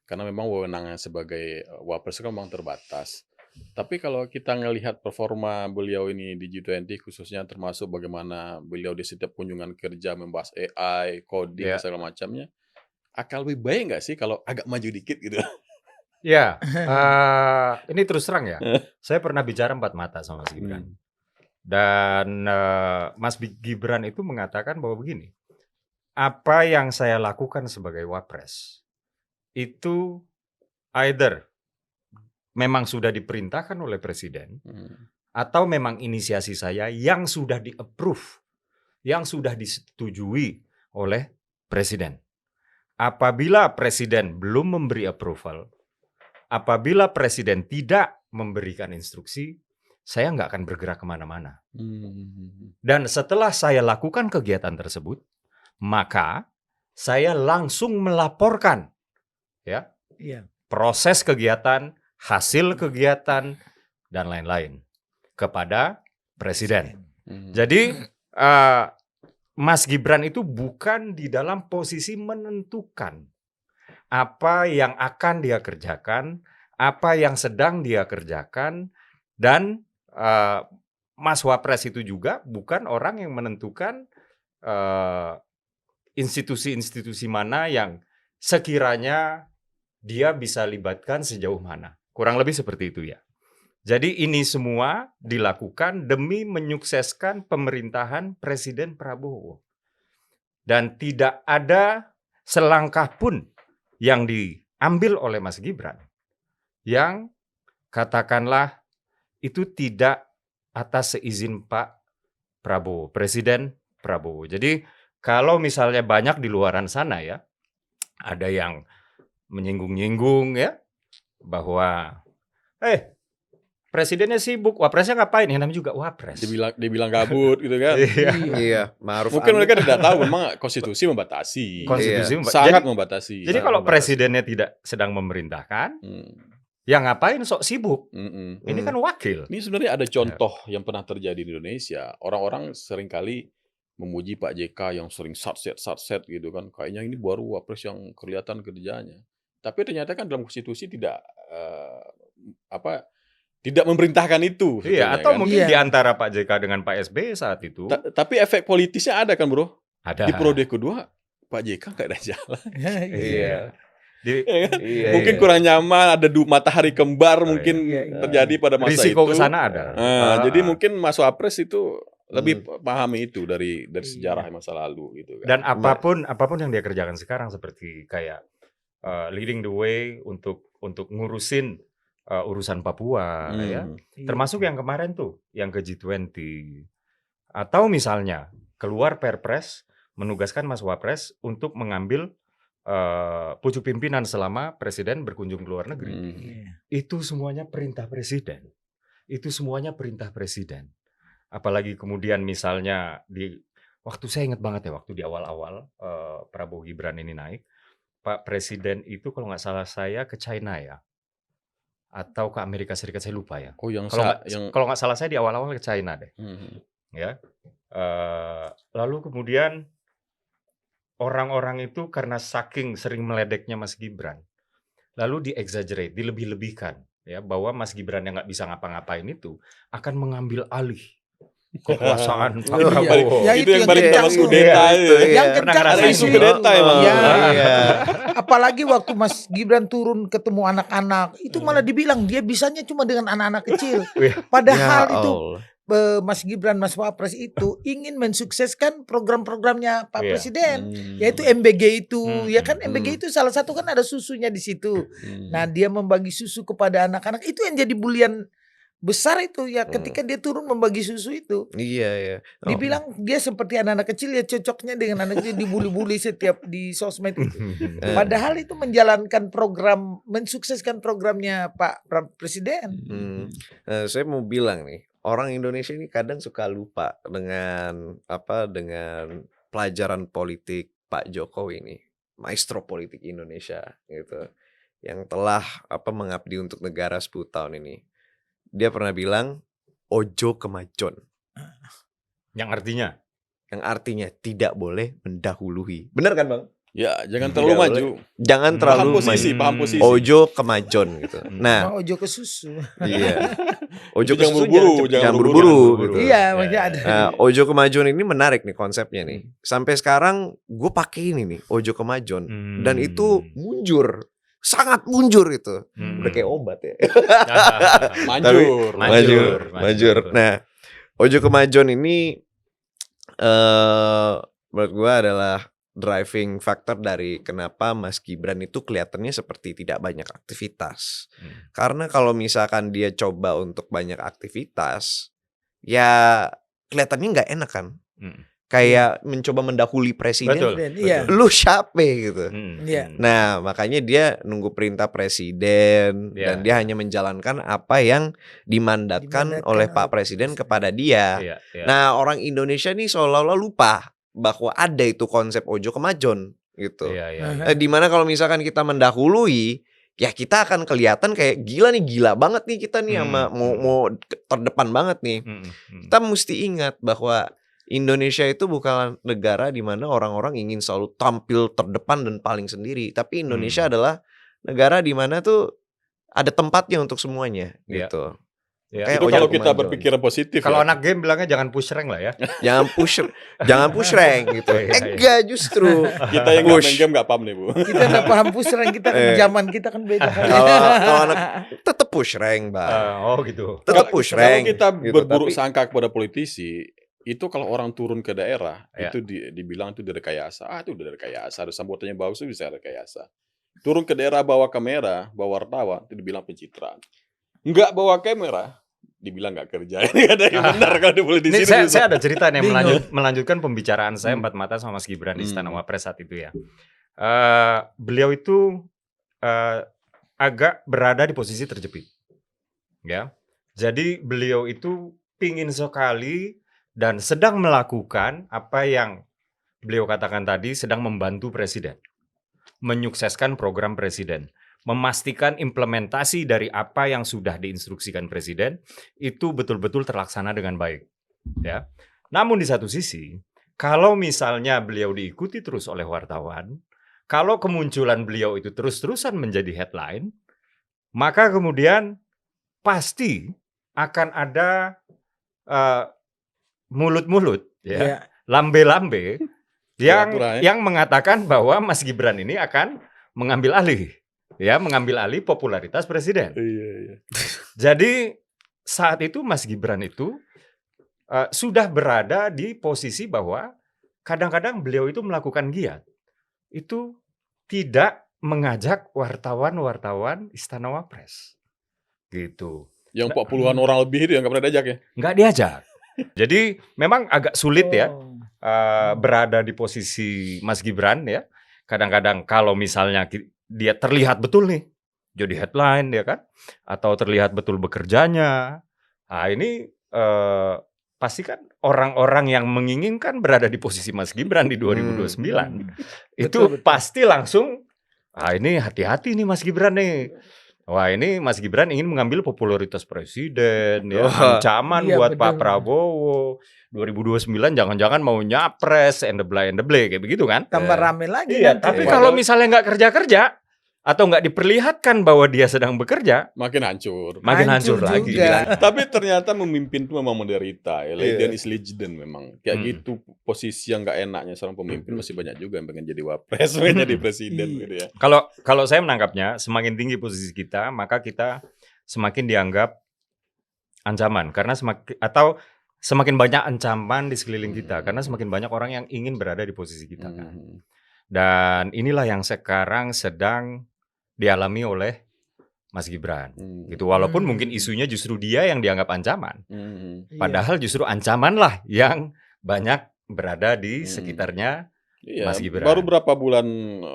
karena memang wewenangnya sebagai Wapres kan memang terbatas. Tapi kalau kita ngelihat performa beliau ini di G20 khususnya termasuk bagaimana beliau di setiap kunjungan kerja membahas AI, coding, segala macamnya, akan lebih baik nggak sih kalau agak maju dikit gitu? Ya, ini terus terang ya. Saya pernah bicara 4 mata sama Mas Gibran. Dan Mas Gibran itu mengatakan bahwa begini, apa yang saya lakukan sebagai Wapres itu either memang sudah diperintahkan oleh Presiden atau memang inisiasi saya yang sudah di-approve, yang sudah disetujui oleh Presiden. Apabila Presiden belum memberi approval, apabila Presiden tidak memberikan instruksi, saya nggak akan bergerak kemana-mana. Dan setelah saya lakukan kegiatan tersebut, maka saya langsung melaporkan proses kegiatan, hasil kegiatan, dan lain-lain kepada Presiden. Jadi Mas Gibran itu bukan di dalam posisi menentukan apa yang akan dia kerjakan, apa yang sedang dia kerjakan, dan Mas Wapres itu juga bukan orang yang menentukan institusi-institusi mana yang sekiranya dia bisa libatkan sejauh mana. Kurang lebih seperti itu ya. Jadi ini semua dilakukan demi menyukseskan pemerintahan Presiden Prabowo. Dan tidak ada selangkah pun yang diambil oleh Mas Gibran yang katakanlah itu tidak atas seizin Pak Prabowo, Presiden Prabowo. Jadi kalau misalnya banyak di luaran sana ya, ada yang menyinggung-nyinggung ya, bahwa Presidennya sibuk, Wapresnya ngapain? Yang namanya juga Wapres. Dibilang gabut gitu kan. Iya, Ma'ruf Mungkin Amin. mereka tidak tahu memang konstitusi membatasi. Sangat membatasi. Jadi kalau presidennya tidak sedang memerintahkan, ya ngapain sok sibuk? Ini kan wakil. Ini sebenarnya ada contoh yang pernah terjadi di Indonesia. Orang-orang seringkali memuji Pak JK yang sering satset gitu kan. Kayaknya ini baru Wapres yang kelihatan kerjanya. Tapi ternyata kan dalam konstitusi tidak tidak memerintahkan itu. Iya, atau kan? mungkin di antara Pak JK dengan Pak SBY saat itu. Tapi efek politisnya ada kan, Bro? Ada. Di periode kedua, Pak JK nggak ada jalan. Iya. Mungkin kurang nyaman, ada matahari kembar mungkin terjadi pada masa risiko itu. ke sana ada. Jadi mungkin Mas Wapres itu lebih pahami itu dari sejarah masa lalu gitu kan. Dan apapun yang dia kerjakan sekarang seperti kayak leading the way untuk ngurusin urusan Papua ya. Termasuk yang kemarin tuh, yang ke G20. Atau misalnya keluar Perpres menugaskan Mas Wapres untuk mengambil pucuk pimpinan selama presiden berkunjung ke luar negeri. Iya. Itu semuanya perintah presiden. Itu semuanya perintah presiden. Apalagi kemudian misalnya waktu saya ingat banget ya, waktu di awal-awal Prabowo Gibran ini naik, Pak Presiden itu kalau nggak salah saya ke China ya, atau ke Amerika Serikat, saya lupa ya. Oh, yang Kalau nggak salah saya di awal-awal ke China deh, ya. Lalu kemudian orang-orang itu karena saking sering meledeknya Mas Gibran, lalu di-exaggerate, dilebih-lebihkan, ya, bahwa Mas Gibran yang nggak bisa ngapa-ngapain itu akan mengambil alih kekuasaan Pak Iya. Prabowo. Ya, itu yang balik kencang sama tuh. kudeta itu. Yang Pernah kencang ngerasain tuh isu itu. kudeta emang. Ya. Iya. Apalagi waktu Mas Gibran turun ketemu anak-anak, itu malah dibilang dia bisanya cuma dengan anak-anak kecil. Wih, Padahal Ya itu Allah. Mas Gibran, Mas Wapres itu ingin mensukseskan program-programnya Pak Iya. Presiden, yaitu MBG itu, ya kan Hmm. MBG itu salah satu kan ada susunya di situ. Nah, dia membagi susu kepada anak-anak itu yang jadi bulian besar itu ya ketika dia turun membagi susu itu. Iya ya. Oh, Dibilang dia seperti anak-anak kecil ya cocoknya dengan anak kecil dibully-bully setiap di sosmed itu. Padahal itu menjalankan program, mensukseskan programnya Pak Presiden. Saya mau bilang nih, orang Indonesia ini kadang suka lupa dengan dengan pelajaran politik Pak Jokowi ini, maestro politik Indonesia gitu, yang telah mengabdi untuk negara 10 tahun ini. Dia pernah bilang ojo kemajon, yang artinya yang artinya tidak boleh mendahului. Benar kan, Bang? Ya, jangan Tidak terlalu boleh. maju. Jangan terlalu Paham posisi, maju. paham posisi. Ojo kemajon gitu. Nah, Mau ojo ke susu. iya. Ojo Jangan ke susu, buru-buru, jangan jangan buru-buru buru-buru. gitu. Iya, maksudnya ada. Nah, ojo kemajon ini menarik nih konsepnya nih. Sampai sekarang gue pakai ini nih, ojo kemajon, dan itu munjur, sangat munjur itu. Udah kayak obat ya. Manjur. Nah, ojo kemajon ini menurut gue adalah driving factor dari kenapa Mas Gibran itu kelihatannya seperti tidak banyak aktivitas. Karena kalau misalkan dia coba untuk banyak aktivitas, ya kelihatannya nggak enak kan. Kayak mencoba mendahului presiden. Betul. Iya. Lu siapa gitu. Iya. Nah, makanya dia nunggu perintah presiden Iya, dan dia hanya menjalankan apa yang dimandatkan oleh Pak Presiden kepada dia. Iya, iya. Nah, orang Indonesia nih seolah-olah lupa bahwa ada itu konsep ojo kemajon gitu. Iya, iya. Dimana kalau misalkan kita mendahului, ya kita akan kelihatan kayak gila banget nih kita nih sama mau terdepan banget nih. Kita mesti ingat bahwa Indonesia itu bukan negara di mana orang-orang ingin selalu tampil terdepan dan paling sendiri, tapi Indonesia adalah negara di mana tuh ada tempatnya untuk semuanya gitu. Ya. Kayak Itu ojo kalau kita kemajon. berpikiran positif. Kalau ya. anak game bilangnya jangan push rank lah ya. Jangan push rank gitu. Enggak, justru Kita yang nggak push. main game nggak paham nih, Bu. Kita nggak paham pusrang kita kan zaman kita kan beda. Kalau anak tetap push rank, Bang. Oh gitu. Tetap push Kalau rank. kita gitu. berburuk Tapi- sangka kepada politisi, itu kalau orang turun ke daerah, Ya. itu dibilang itu direkayasa. Itu udah direkayasa, ada sambutannya bagus itu bisa rekayasa. Turun ke daerah bawa kamera, bawa wartawan, itu dibilang pencitraan. Enggak bawa kamera, dibilang nggak kerja. Ini ada yang benar kalau di politisi. Ini itu saya ada cerita nih Bingung. melanjutkan pembicaraan saya empat mata sama Mas Gibran di Istana Wapres saat itu ya. Beliau itu agak berada di posisi terjepit, ya. Jadi beliau itu pingin sekali dan sedang melakukan apa yang beliau katakan tadi, sedang membantu presiden, menyukseskan program presiden, memastikan implementasi dari apa yang sudah diinstruksikan presiden itu betul-betul terlaksana dengan baik, ya. Namun di satu sisi, kalau misalnya beliau diikuti terus oleh wartawan, kalau kemunculan beliau itu terus-terusan menjadi headline, maka kemudian pasti akan ada mulut-mulut, ya, Iya. lambe-lambe Pura-pura, ya. yang mengatakan bahwa Mas Gibran ini akan mengambil alih, ya, mengambil alih popularitas presiden. Iya. Jadi saat itu Mas Gibran itu sudah berada di posisi bahwa kadang-kadang beliau itu melakukan giat, itu tidak mengajak wartawan-wartawan Istana Wapres, gitu. Yang 40-an orang lebih itu yang nggak pernah diajak ya. Nggak diajak. Jadi memang agak sulit ya Oh. berada di posisi Mas Gibran ya, kadang-kadang kalau misalnya dia terlihat betul nih, jadi headline ya kan, atau terlihat betul bekerjanya, nah ini pasti kan orang-orang yang menginginkan berada di posisi Mas Gibran di 2029 itu Betul. pasti langsung, ini hati-hati nih Mas Gibran nih. Wah ini Mas Gibran ingin mengambil popularitas presiden, ya, ancaman Iya, buat betul. Pak Prabowo. 2029 jangan-jangan mau nyapres, endeblay kayak begitu kan? Tambah rame lagi Iya, nanti. tapi Iya. kalau misalnya nggak kerja-kerja atau nggak diperlihatkan bahwa dia sedang bekerja, Makin hancur. makin hancur lagi. juga. Tapi ternyata memimpin itu memang menderita. Ya. Iya. Legend is legend memang. Kayak gitu posisi yang nggak enaknya seorang pemimpin masih banyak juga yang pengen jadi wapres, pengen jadi presiden Iya. gitu ya. Kalau saya menangkapnya, semakin tinggi posisi kita, maka kita semakin dianggap ancaman karena semakin banyak ancaman di sekeliling kita karena semakin banyak orang yang ingin berada di posisi kita kan. Dan inilah yang sekarang sedang dialami oleh Mas Gibran. Gitu. Walaupun mungkin isunya justru dia yang dianggap ancaman. Iya. Padahal justru ancaman lah yang banyak berada di sekitarnya. Iya, Mas Gibran. baru berapa bulan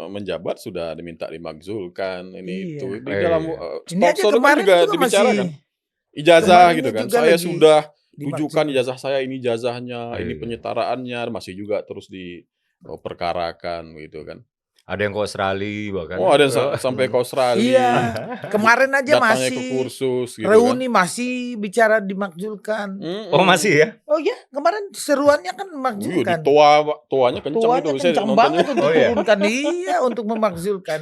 menjabat sudah diminta dimakzulkan ini Iya. itu. Di Iya. dalam Ini aja talkshow kan kemarin juga juga dibicarakan. masih Ijazah kemarin gitu kan. juga Saya lagi sudah dimaksud. tunjukkan ijazah saya, ini ijazahnya, ini Iya. penyetaraannya, masih juga terus diperkarakan gitu kan. Ada yang ke Australia bahkan. Oh, ada yang sampai ke Australia. Iya. Kemarin aja Datangnya masih ke kursus gitu reuni masih bicara dimakzulkan. kan. Oh masih ya? Oh iya, kemarin seruannya kan Iya, di memakzulkan. toanya kencang Tuanya itu. Saya kencang nontonnya. banget untuk Oh, iya. turunkan, iya, untuk memakzulkan.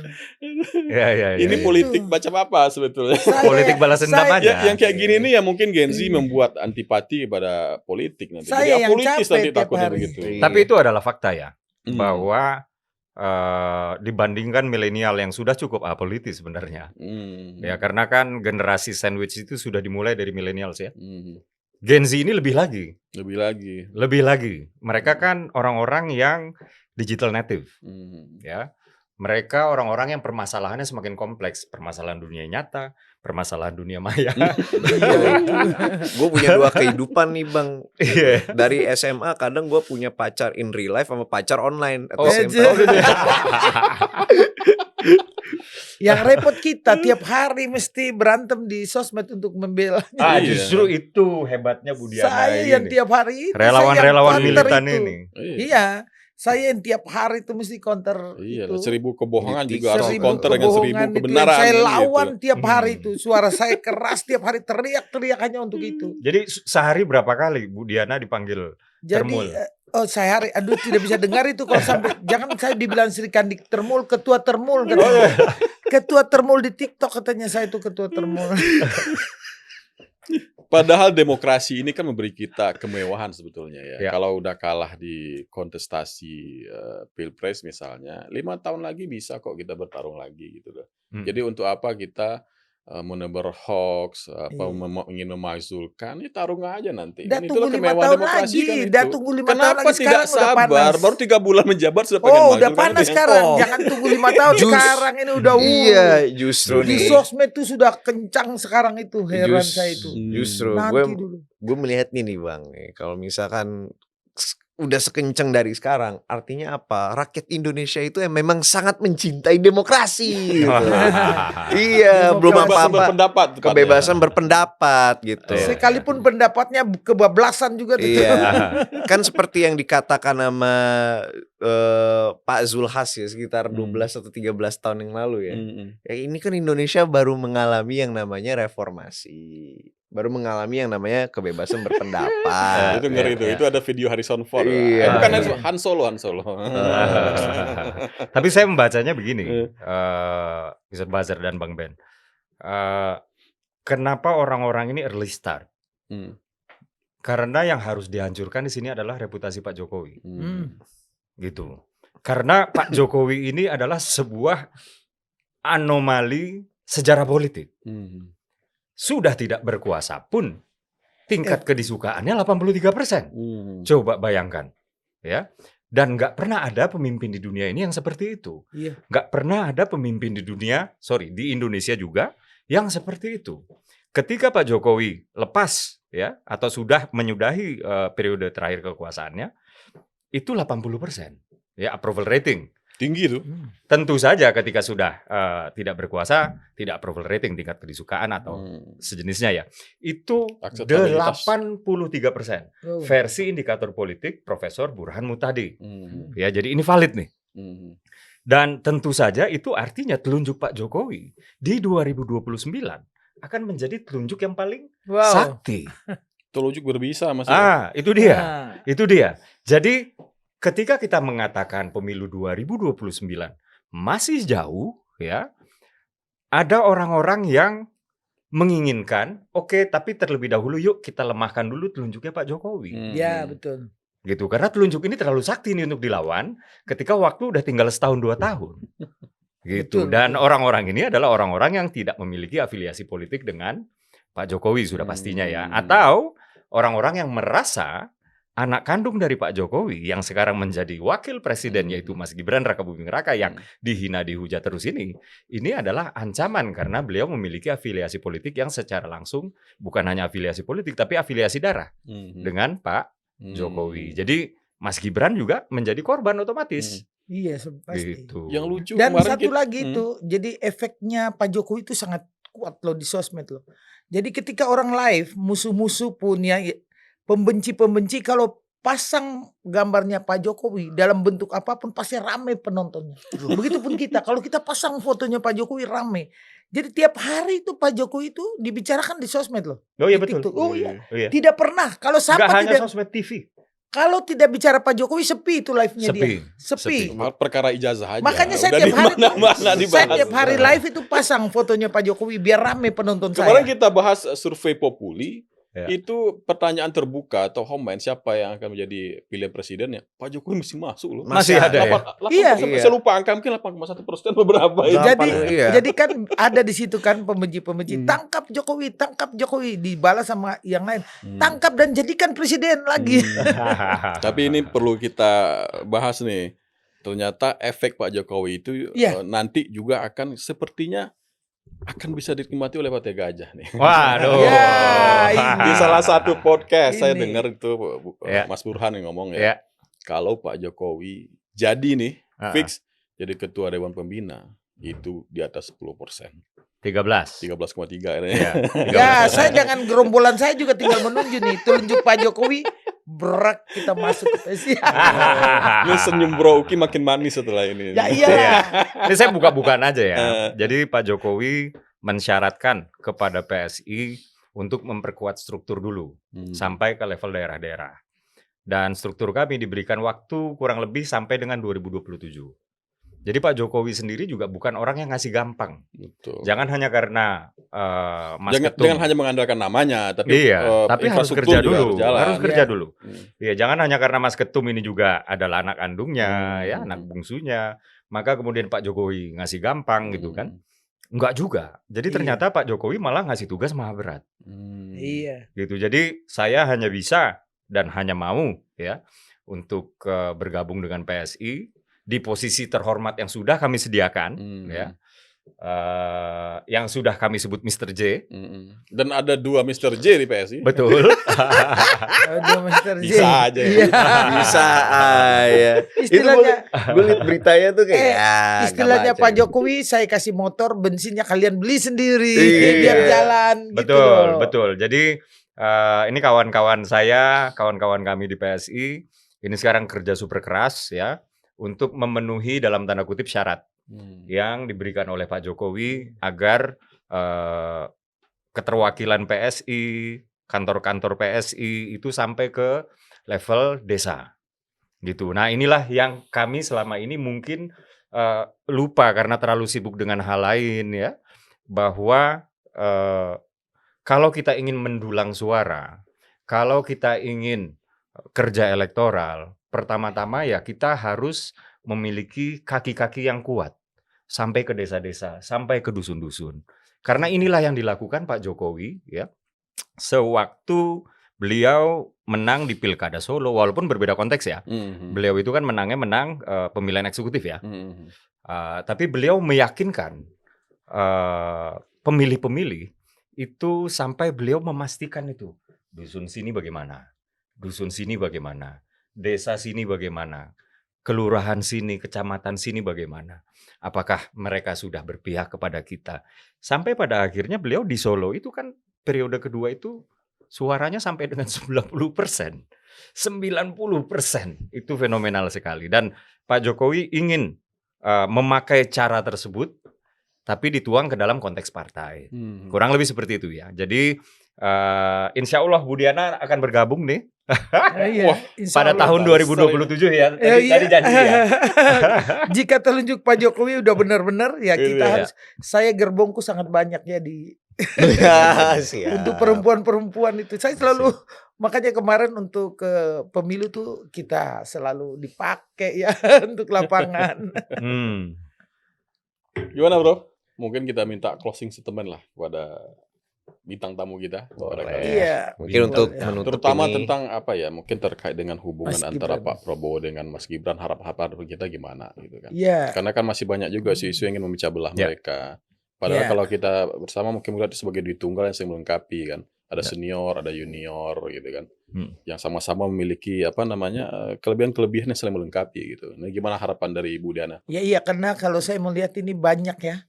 Iya. Ini Itu. politik macam apa sebetulnya? Politik balas dendam aja. Yang kayak gini nih ya mungkin Gen Z membuat antipati pada politik nanti. Saya Jadi yang apolitis capek nanti tiap takutnya hari. begitu. Iya. Tapi itu adalah fakta ya. Hmm. Bahwa dibandingkan milenial yang sudah cukup apolitis sebenarnya. Ya karena kan generasi sandwich itu sudah dimulai dari millennials ya. Gen Z ini lebih lagi. Lebih lagi. Mereka kan orang-orang yang digital native ya. Mereka orang-orang yang permasalahannya semakin kompleks, permasalahan dunia nyata, permasalahan dunia maya. Gue punya dua kehidupan nih Bang. Iya. Dari SMA kadang gue punya pacar in real life sama pacar online. Oh, Atau gitu ya. Yang repot kita tiap hari mesti berantem di sosmed untuk membela. Ah, Iya. justru itu hebatnya Budiana Saya ini. yang tiap hari itu Relawan-relawan saya yang militan counter itu. ini. Iya, saya yang tiap hari itu mesti counter Iya, itu. 1000 kebohongan Di juga harus 1000 counter dengan 1000 kebohongan itu yang kebenaran. saya kan lawan gitu. tiap hari itu. Suara saya keras tiap hari, teriak-teriak hanya untuk itu. Jadi sehari berapa kali Budiana dipanggil Termul? Jadi saya hari, aduh tidak bisa dengar itu kalau sampai jangan saya dibilang Sri Kandik Termul, ketua Termul katanya. Ketua Termul di TikTok katanya saya itu ketua Termul. Padahal demokrasi ini kan memberi kita kemewahan sebetulnya ya. Ya. Kalau udah kalah di kontestasi pilpres misalnya, 5 tahun lagi bisa kok kita bertarung lagi gitu loh. Jadi untuk apa kita menebar hoax, ingin memakzulkan, ya tarung aja nanti. Udah Kan tunggu 5 kemewahan tahun demokrasi lagi, kan udah itu. tunggu 5 tahun Kenapa lagi, tidak sekarang udah sabar? panas. Baru 3 bulan menjabat sudah pengen Oh, udah makzulkan panas itu ya. sekarang. Oh. Jangan tunggu 5 tahun sekarang ini udah Iya, justru Di nih. sosmed itu sudah kencang sekarang itu, heran saya itu. Justru Nanti dulu. gue melihat nih Bang, kalau misalkan udah sekencang dari sekarang, artinya apa? Rakyat Indonesia itu yang memang sangat mencintai demokrasi. Gitu. Iya, belum Kebebasan apa-apa. berpendapat tepatnya. Kebebasan berpendapat gitu. Sekalipun pendapatnya kebablasan juga tuh. Iya, kan seperti yang dikatakan sama Pak Zulhas ya sekitar 12 atau 13 tahun yang lalu ya. Ya ini kan Indonesia baru mengalami yang namanya reformasi. Baru mengalami yang namanya kebebasan berpendapat. Itu ngeri ya. itu. Itu ada video Harrison Ford. Iya. Bukan Han Solo. Tapi saya membacanya begini, Mr. Bazar dan Bang Ben. Kenapa orang-orang ini early start? Karena yang harus dihancurkan di sini adalah reputasi Pak Jokowi. Gitu. Karena Pak Jokowi ini adalah sebuah anomali sejarah politik. Sudah tidak berkuasa pun tingkat kedisukaannya 83%. Coba bayangkan, ya. Dan nggak pernah ada pemimpin di dunia ini yang seperti itu. Iya. Nggak pernah ada pemimpin di Indonesia juga yang seperti itu. Ketika Pak Jokowi lepas, ya, atau sudah menyudahi periode terakhir kekuasaannya, itu 80%, ya, approval rating. Tinggi tuh. Tentu saja ketika sudah tidak berkuasa, tidak approval rating, tingkat kedisukaan atau sejenisnya ya, itu Akseptabilitas. 83% Oh. versi indikator politik Profesor Burhan Muhtadi. Ya, jadi ini valid nih. Dan tentu saja itu artinya telunjuk Pak Jokowi di 2029 akan menjadi telunjuk yang paling sakti. Telunjuk berbisa Mas. Itu dia. Nah, Itu dia. Jadi ketika kita mengatakan pemilu 2029 masih jauh ya, ada orang-orang yang menginginkan, oke, tapi terlebih dahulu yuk kita lemahkan dulu telunjuknya Pak Jokowi. ya betul. Gitu. Karena telunjuk ini terlalu sakti nih untuk dilawan ketika waktu udah tinggal setahun 2 tahun. Gitu. Betul, Dan betul. orang-orang ini adalah orang-orang yang tidak memiliki afiliasi politik dengan Pak Jokowi sudah pastinya ya. Atau orang-orang yang merasa anak kandung dari Pak Jokowi yang sekarang menjadi wakil presiden yaitu Mas Gibran Rakabuming Raka yang dihina dihujat terus ini adalah ancaman karena beliau memiliki afiliasi politik yang secara langsung bukan hanya afiliasi politik tapi afiliasi darah dengan Pak Jokowi. Jadi Mas Gibran juga menjadi korban otomatis. Iya, pasti. Gitu. Yang lucu Dan kemarin satu kita- lagi itu, jadi efeknya Pak Jokowi itu sangat kuat loh di sosmed loh. Jadi ketika orang live, musuh-musuh pun ya, pembenci-pembenci kalau pasang gambarnya Pak Jokowi dalam bentuk apapun pasti rame penontonnya. Begitupun kita, kalau kita pasang fotonya Pak Jokowi rame. Jadi tiap hari itu Pak Jokowi itu dibicarakan di sosmed loh. Oh iya Di betul. TikTok. Oh iya. Oh iya. Tidak pernah. Kalau Nggak siapa hanya tidak, sosmed TV. kalau tidak bicara Pak Jokowi sepi itu live-nya Sepi. dia. Sepi. perkara ijazah aja. Makanya saya Udah tiap hari tuh, dimana-mana saya dibahas. tiap hari live itu pasang fotonya Pak Jokowi biar rame penonton Kemarin saya. kita bahas survei Populi. Ya. Itu pertanyaan terbuka atau home mind siapa yang akan menjadi pilihan presidennya? Pak Jokowi mesti masuk loh. Masih ada ya? 8%, Iya. Saya lupa angka mungkin 8,1% beberapa itu. Jadi, Iya. jadi kan ada di situ kan pembenci-pembenci tangkap Jokowi dibalas sama yang lain, tangkap dan jadikan presiden lagi. Tapi ini perlu kita bahas nih. Ternyata efek Pak Jokowi itu Iya. nanti juga akan sepertinya akan bisa dinikmati oleh Partai Gajah nih. Waduh. Ya, Di salah satu podcast saya Ini. dengar itu Ya. Mas Burhan yang ngomong ya. Ya. Kalau Pak Jokowi jadi nih fix Ah. jadi ketua Dewan Pembina itu di atas 10%. 13. 13,3 ini. Ya, Ya, saya jangan gerombolan saya juga tinggal menunggu nih tunjuk Pak Jokowi berak kita masuk ke PSI. Ini senyum Bro Uki makin manis setelah ini. Ya iyalah. Ini saya buka-bukaan aja ya. Jadi Pak Jokowi mensyaratkan kepada PSI untuk memperkuat struktur dulu sampai ke level daerah-daerah. Dan struktur kami diberikan waktu kurang lebih sampai dengan 2027. Jadi Pak Jokowi sendiri juga bukan orang yang ngasih gampang. Betul. Jangan hanya karena Mas Jangan, Ketum. jangan hanya mengandalkan namanya, tapi Iya, tapi harus infrastruktur kerja juga dulu. harus jalan. Harus kerja Iya. dulu. Iya, jangan hanya karena Mas Ketum ini juga adalah anak kandungnya, ya, anak Hmm. bungsunya, maka kemudian Pak Jokowi ngasih gampang gitu kan? Enggak juga. Jadi Iya. ternyata Pak Jokowi malah ngasih tugas maha berat. Iya. Gitu. Jadi saya hanya bisa dan hanya mau ya untuk bergabung dengan PSI di posisi terhormat yang sudah kami sediakan, ya, yang sudah kami sebut Mr. J. Dan ada 2 Mr. J di PSI. Betul. Aduh, Mr. J. Bisa aja ya. Iya. Bisa ya. Istilahnya Gue liat beritanya tuh kayak istilahnya nggak baca Pak ini. Jokowi, saya kasih motor, bensinnya kalian beli sendiri Iya. biar jalan gitu Betul, loh. betul. Jadi ini kawan-kawan saya, kawan-kawan kami di PSI, ini sekarang kerja super keras ya untuk memenuhi dalam tanda kutip syarat yang diberikan oleh Pak Jokowi agar keterwakilan PSI, kantor-kantor PSI itu sampai ke level desa. Gitu. Nah, inilah yang kami selama ini mungkin lupa karena terlalu sibuk dengan hal lain ya, bahwa kalau kita ingin mendulang suara, kalau kita ingin kerja elektoral, pertama-tama ya kita harus memiliki kaki-kaki yang kuat sampai ke desa-desa, sampai ke dusun-dusun. Karena inilah yang dilakukan Pak Jokowi ya, sewaktu beliau menang di Pilkada Solo, walaupun berbeda konteks ya. Beliau itu kan menang pemilihan eksekutif ya. Tapi beliau meyakinkan pemilih-pemilih itu sampai beliau memastikan itu dusun sini bagaimana, dusun sini bagaimana, desa sini bagaimana. kelurahan sini, kecamatan sini bagaimana? Apakah mereka sudah berpihak kepada kita? Sampai pada akhirnya beliau di Solo itu kan periode kedua itu suaranya sampai dengan 90%. 90% itu fenomenal sekali. Dan Pak Jokowi ingin memakai cara tersebut tapi dituang ke dalam konteks partai. Kurang lebih seperti itu ya. Jadi insya Allah Bu Diana akan bergabung nih Iya, insya pada Allah. tahun 2027 ya. Tadi Iya. janji ya. Jika telunjuk Pak Jokowi udah benar-benar ya kita Iya. harus. Saya gerbongku sangat banyak ya di Siap. untuk perempuan-perempuan itu. Saya selalu makanya kemarin untuk ke pemilu tuh kita selalu dipakai ya untuk lapangan. Gimana bro? Mungkin kita minta closing statement lah kepada bintang tamu kita. kepada Boleh. kalian. Iya. Mungkin untuk Boleh. menutup Terutama ini, tentang apa ya? Mungkin terkait dengan hubungan Mas antara Gibran. Pak Prabowo dengan Mas Gibran, harapan kita gimana gitu kan? Iya. Karena kan masih banyak juga isu yang ingin memecah belah Ya. mereka. Padahal Ya. kalau kita bersama mungkin melihat sebagai duit tunggal yang saling melengkapi kan. Ada Ya. senior, ada junior gitu kan. Hmm. Yang sama-sama memiliki kelebihan-kelebihan yang saling melengkapi gitu. Nah, gimana harapan dari Ibu Diana? Ya iya karena kalau saya melihat ini banyak ya.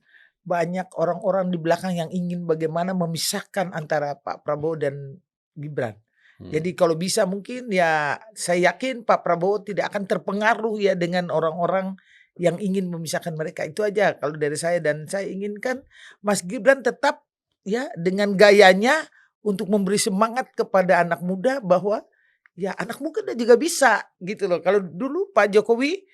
Banyak orang-orang di belakang yang ingin bagaimana memisahkan antara Pak Prabowo dan Gibran. Jadi kalau bisa mungkin ya saya yakin Pak Prabowo tidak akan terpengaruh ya dengan orang-orang yang ingin memisahkan mereka. Itu aja kalau dari saya, dan saya inginkan Mas Gibran tetap ya dengan gayanya untuk memberi semangat kepada anak muda bahwa ya anak muda juga bisa gitu loh. Kalau dulu Pak Jokowi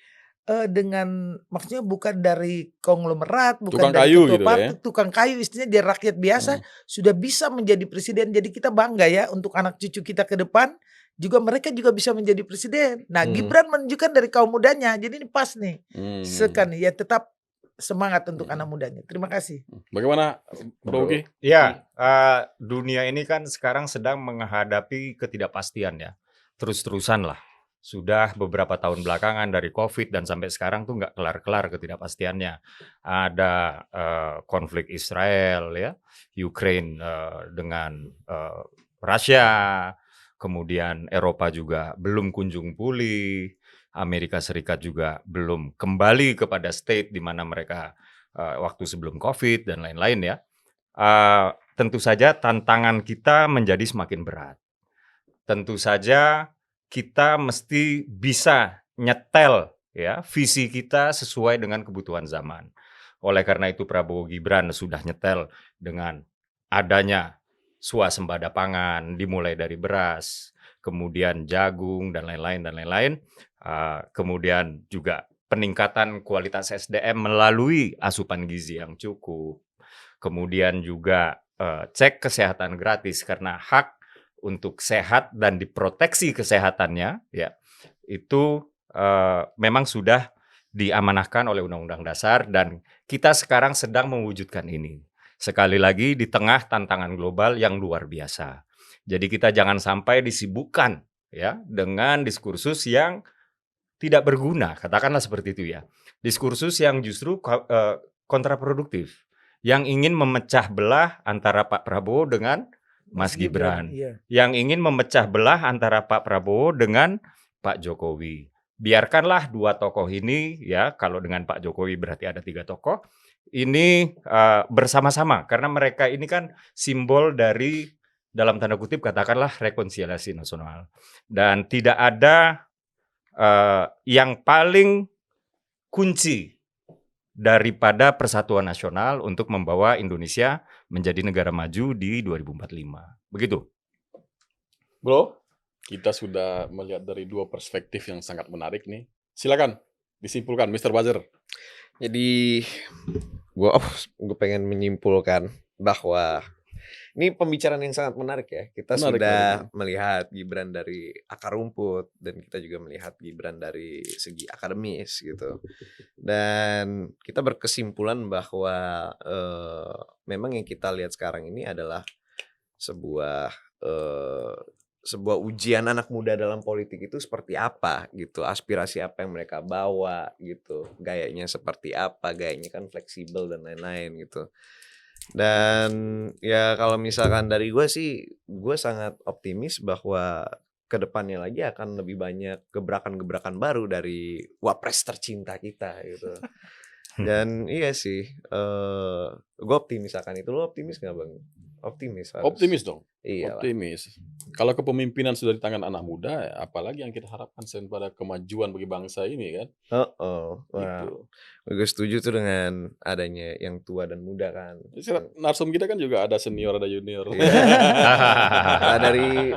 dengan maksudnya bukan dari konglomerat, bukan Tukang dari kayu ketua gitu partai, ya. tukang kayu, istilahnya dia rakyat biasa sudah bisa menjadi presiden. Jadi kita bangga ya untuk anak cucu kita ke depan juga mereka juga bisa menjadi presiden. Nah, Gibran menunjukkan dari kaum mudanya. Jadi ini pas nih. Sekan ya tetap semangat untuk anak mudanya. Terima kasih. Bagaimana Bro Uki? Ya, dunia ini kan sekarang sedang menghadapi ketidakpastian ya. Terus-terusan lah. Sudah beberapa tahun belakangan dari COVID dan sampai sekarang tuh nggak kelar-kelar ketidakpastiannya. Ada konflik Israel ya, Ukraine dengan Rusia, kemudian Eropa juga belum kunjung pulih, Amerika Serikat juga belum kembali kepada state di mana mereka waktu sebelum COVID dan lain-lain ya. Tentu saja tantangan kita menjadi semakin berat. Tentu saja kita mesti bisa nyetel ya visi kita sesuai dengan kebutuhan zaman. Oleh karena itu Prabowo Gibran sudah nyetel dengan adanya swasembada pangan dimulai dari beras, kemudian jagung dan lain-lain. Kemudian juga peningkatan kualitas SDM melalui asupan gizi yang cukup. Kemudian juga cek kesehatan gratis karena hak untuk sehat dan diproteksi kesehatannya ya itu memang sudah diamanahkan oleh Undang-Undang Dasar dan kita sekarang sedang mewujudkan ini. Sekali lagi di tengah tantangan global yang luar biasa. Jadi kita jangan sampai disibukkan ya dengan diskursus yang tidak berguna, katakanlah seperti itu ya. Diskursus yang justru kontraproduktif, yang ingin memecah belah antara Pak Prabowo dengan Mas Gibran, iya. yang ingin memecah belah antara Pak Prabowo dengan Pak Jokowi. Biarkanlah dua tokoh ini ya, kalau dengan Pak Jokowi berarti ada 3 tokoh, ini bersama-sama karena mereka ini kan simbol dari dalam tanda kutip katakanlah rekonsiliasi nasional. Dan tidak ada yang paling kunci daripada persatuan nasional untuk membawa Indonesia menjadi negara maju di 2045. Begitu. Bro, kita sudah melihat dari 2 perspektif yang sangat menarik nih. Silakan disimpulkan Mr. Buzzer. jadi gue pengen menyimpulkan bahwa ini pembicaraan yang sangat menarik ya. Kita Menarik, sudah menarik. melihat Gibran dari akar rumput dan kita juga melihat Gibran dari segi akademis gitu. Dan kita berkesimpulan bahwa memang yang kita lihat sekarang ini adalah sebuah ujian anak muda dalam politik itu seperti apa gitu, aspirasi apa yang mereka bawa gitu, gayanya seperti apa, gayanya kan fleksibel dan lain-lain gitu. Dan ya kalau misalkan dari gue sih, gue sangat optimis bahwa kedepannya lagi akan lebih banyak gebrakan-gebrakan baru dari wapres tercinta kita gitu. Dan iya sih, gue optimis akan itu. Lu optimis nggak Bang? Optimis harus. Optimis dong. Iya lah. Optimis. Kalau kepemimpinan sudah di tangan anak muda, apalagi yang kita harapkan selain pada kemajuan bagi bangsa ini kan? Wah, Gitu. gue setuju tuh dengan adanya yang tua dan muda kan. Narsum kita kan juga ada senior, ada junior. Iya. Nah,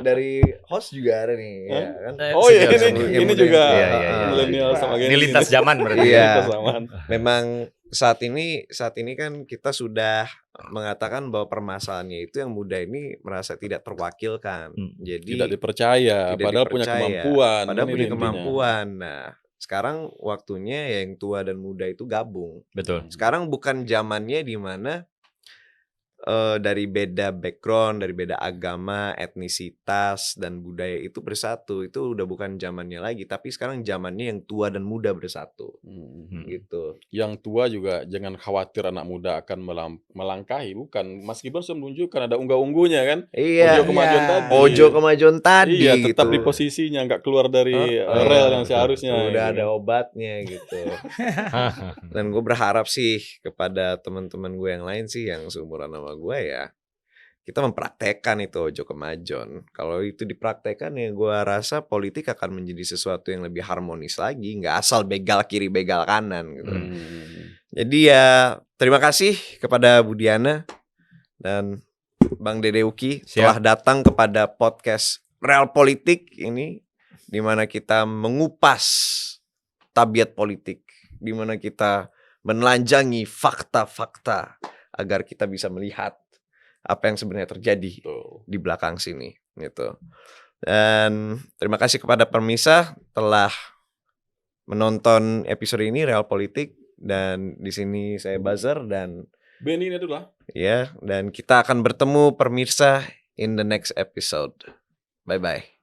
dari host juga ada nih, Hah? ya kan? Oh iya, Senior sama yang ini muda juga Iya, iya, iya. milenial sama Gen Z Ini lintas zaman berarti. Iya. Lintas zaman. Memang saat ini kan kita sudah mengatakan bahwa permasalahannya itu yang muda ini merasa tidak terwakilkan. Jadi Tidak dipercaya, tidak padahal punya dipercaya. kemampuan. Padahal Ini punya intinya. kemampuan. Nah, sekarang waktunya yang tua dan muda itu gabung. Betul. Sekarang bukan zamannya di mana dari beda background, dari beda agama, etnisitas dan budaya itu bersatu. Itu udah bukan zamannya lagi, tapi sekarang zamannya yang tua dan muda bersatu. Gitu. Yang tua juga jangan khawatir anak muda akan melangkahi, bukan. Mas Gibran sudah menunjukkan ada unggah-ungguhnya kan? Iya. Ojo kemajuan tadi. Ojo kemajuan tadi. Iya, tetap gitu. di posisinya, nggak keluar dari rel yang seharusnya. Udah gitu ada kan. obatnya gitu. Dan gue berharap sih kepada teman-teman gue yang lain sih yang seumuran sama gue ya, kita mempraktekkan itu ojo kemajon. Kalau itu dipraktekkan ya gue rasa politik akan menjadi sesuatu yang lebih harmonis lagi, nggak asal begal kiri begal kanan gitu. Jadi ya terima kasih kepada Budiana dan Bang Dede Uki telah datang kepada podcast Real Politik ini, di mana kita mengupas tabiat politik, di mana kita menelanjangi fakta-fakta agar kita bisa melihat apa yang sebenarnya terjadi di belakang sini gitu. Dan terima kasih kepada pemirsa telah menonton episode ini Real Politik, dan di sini saya Buzzer dan Benny ini adalah ya, dan kita akan bertemu pemirsa in the next episode. Bye bye.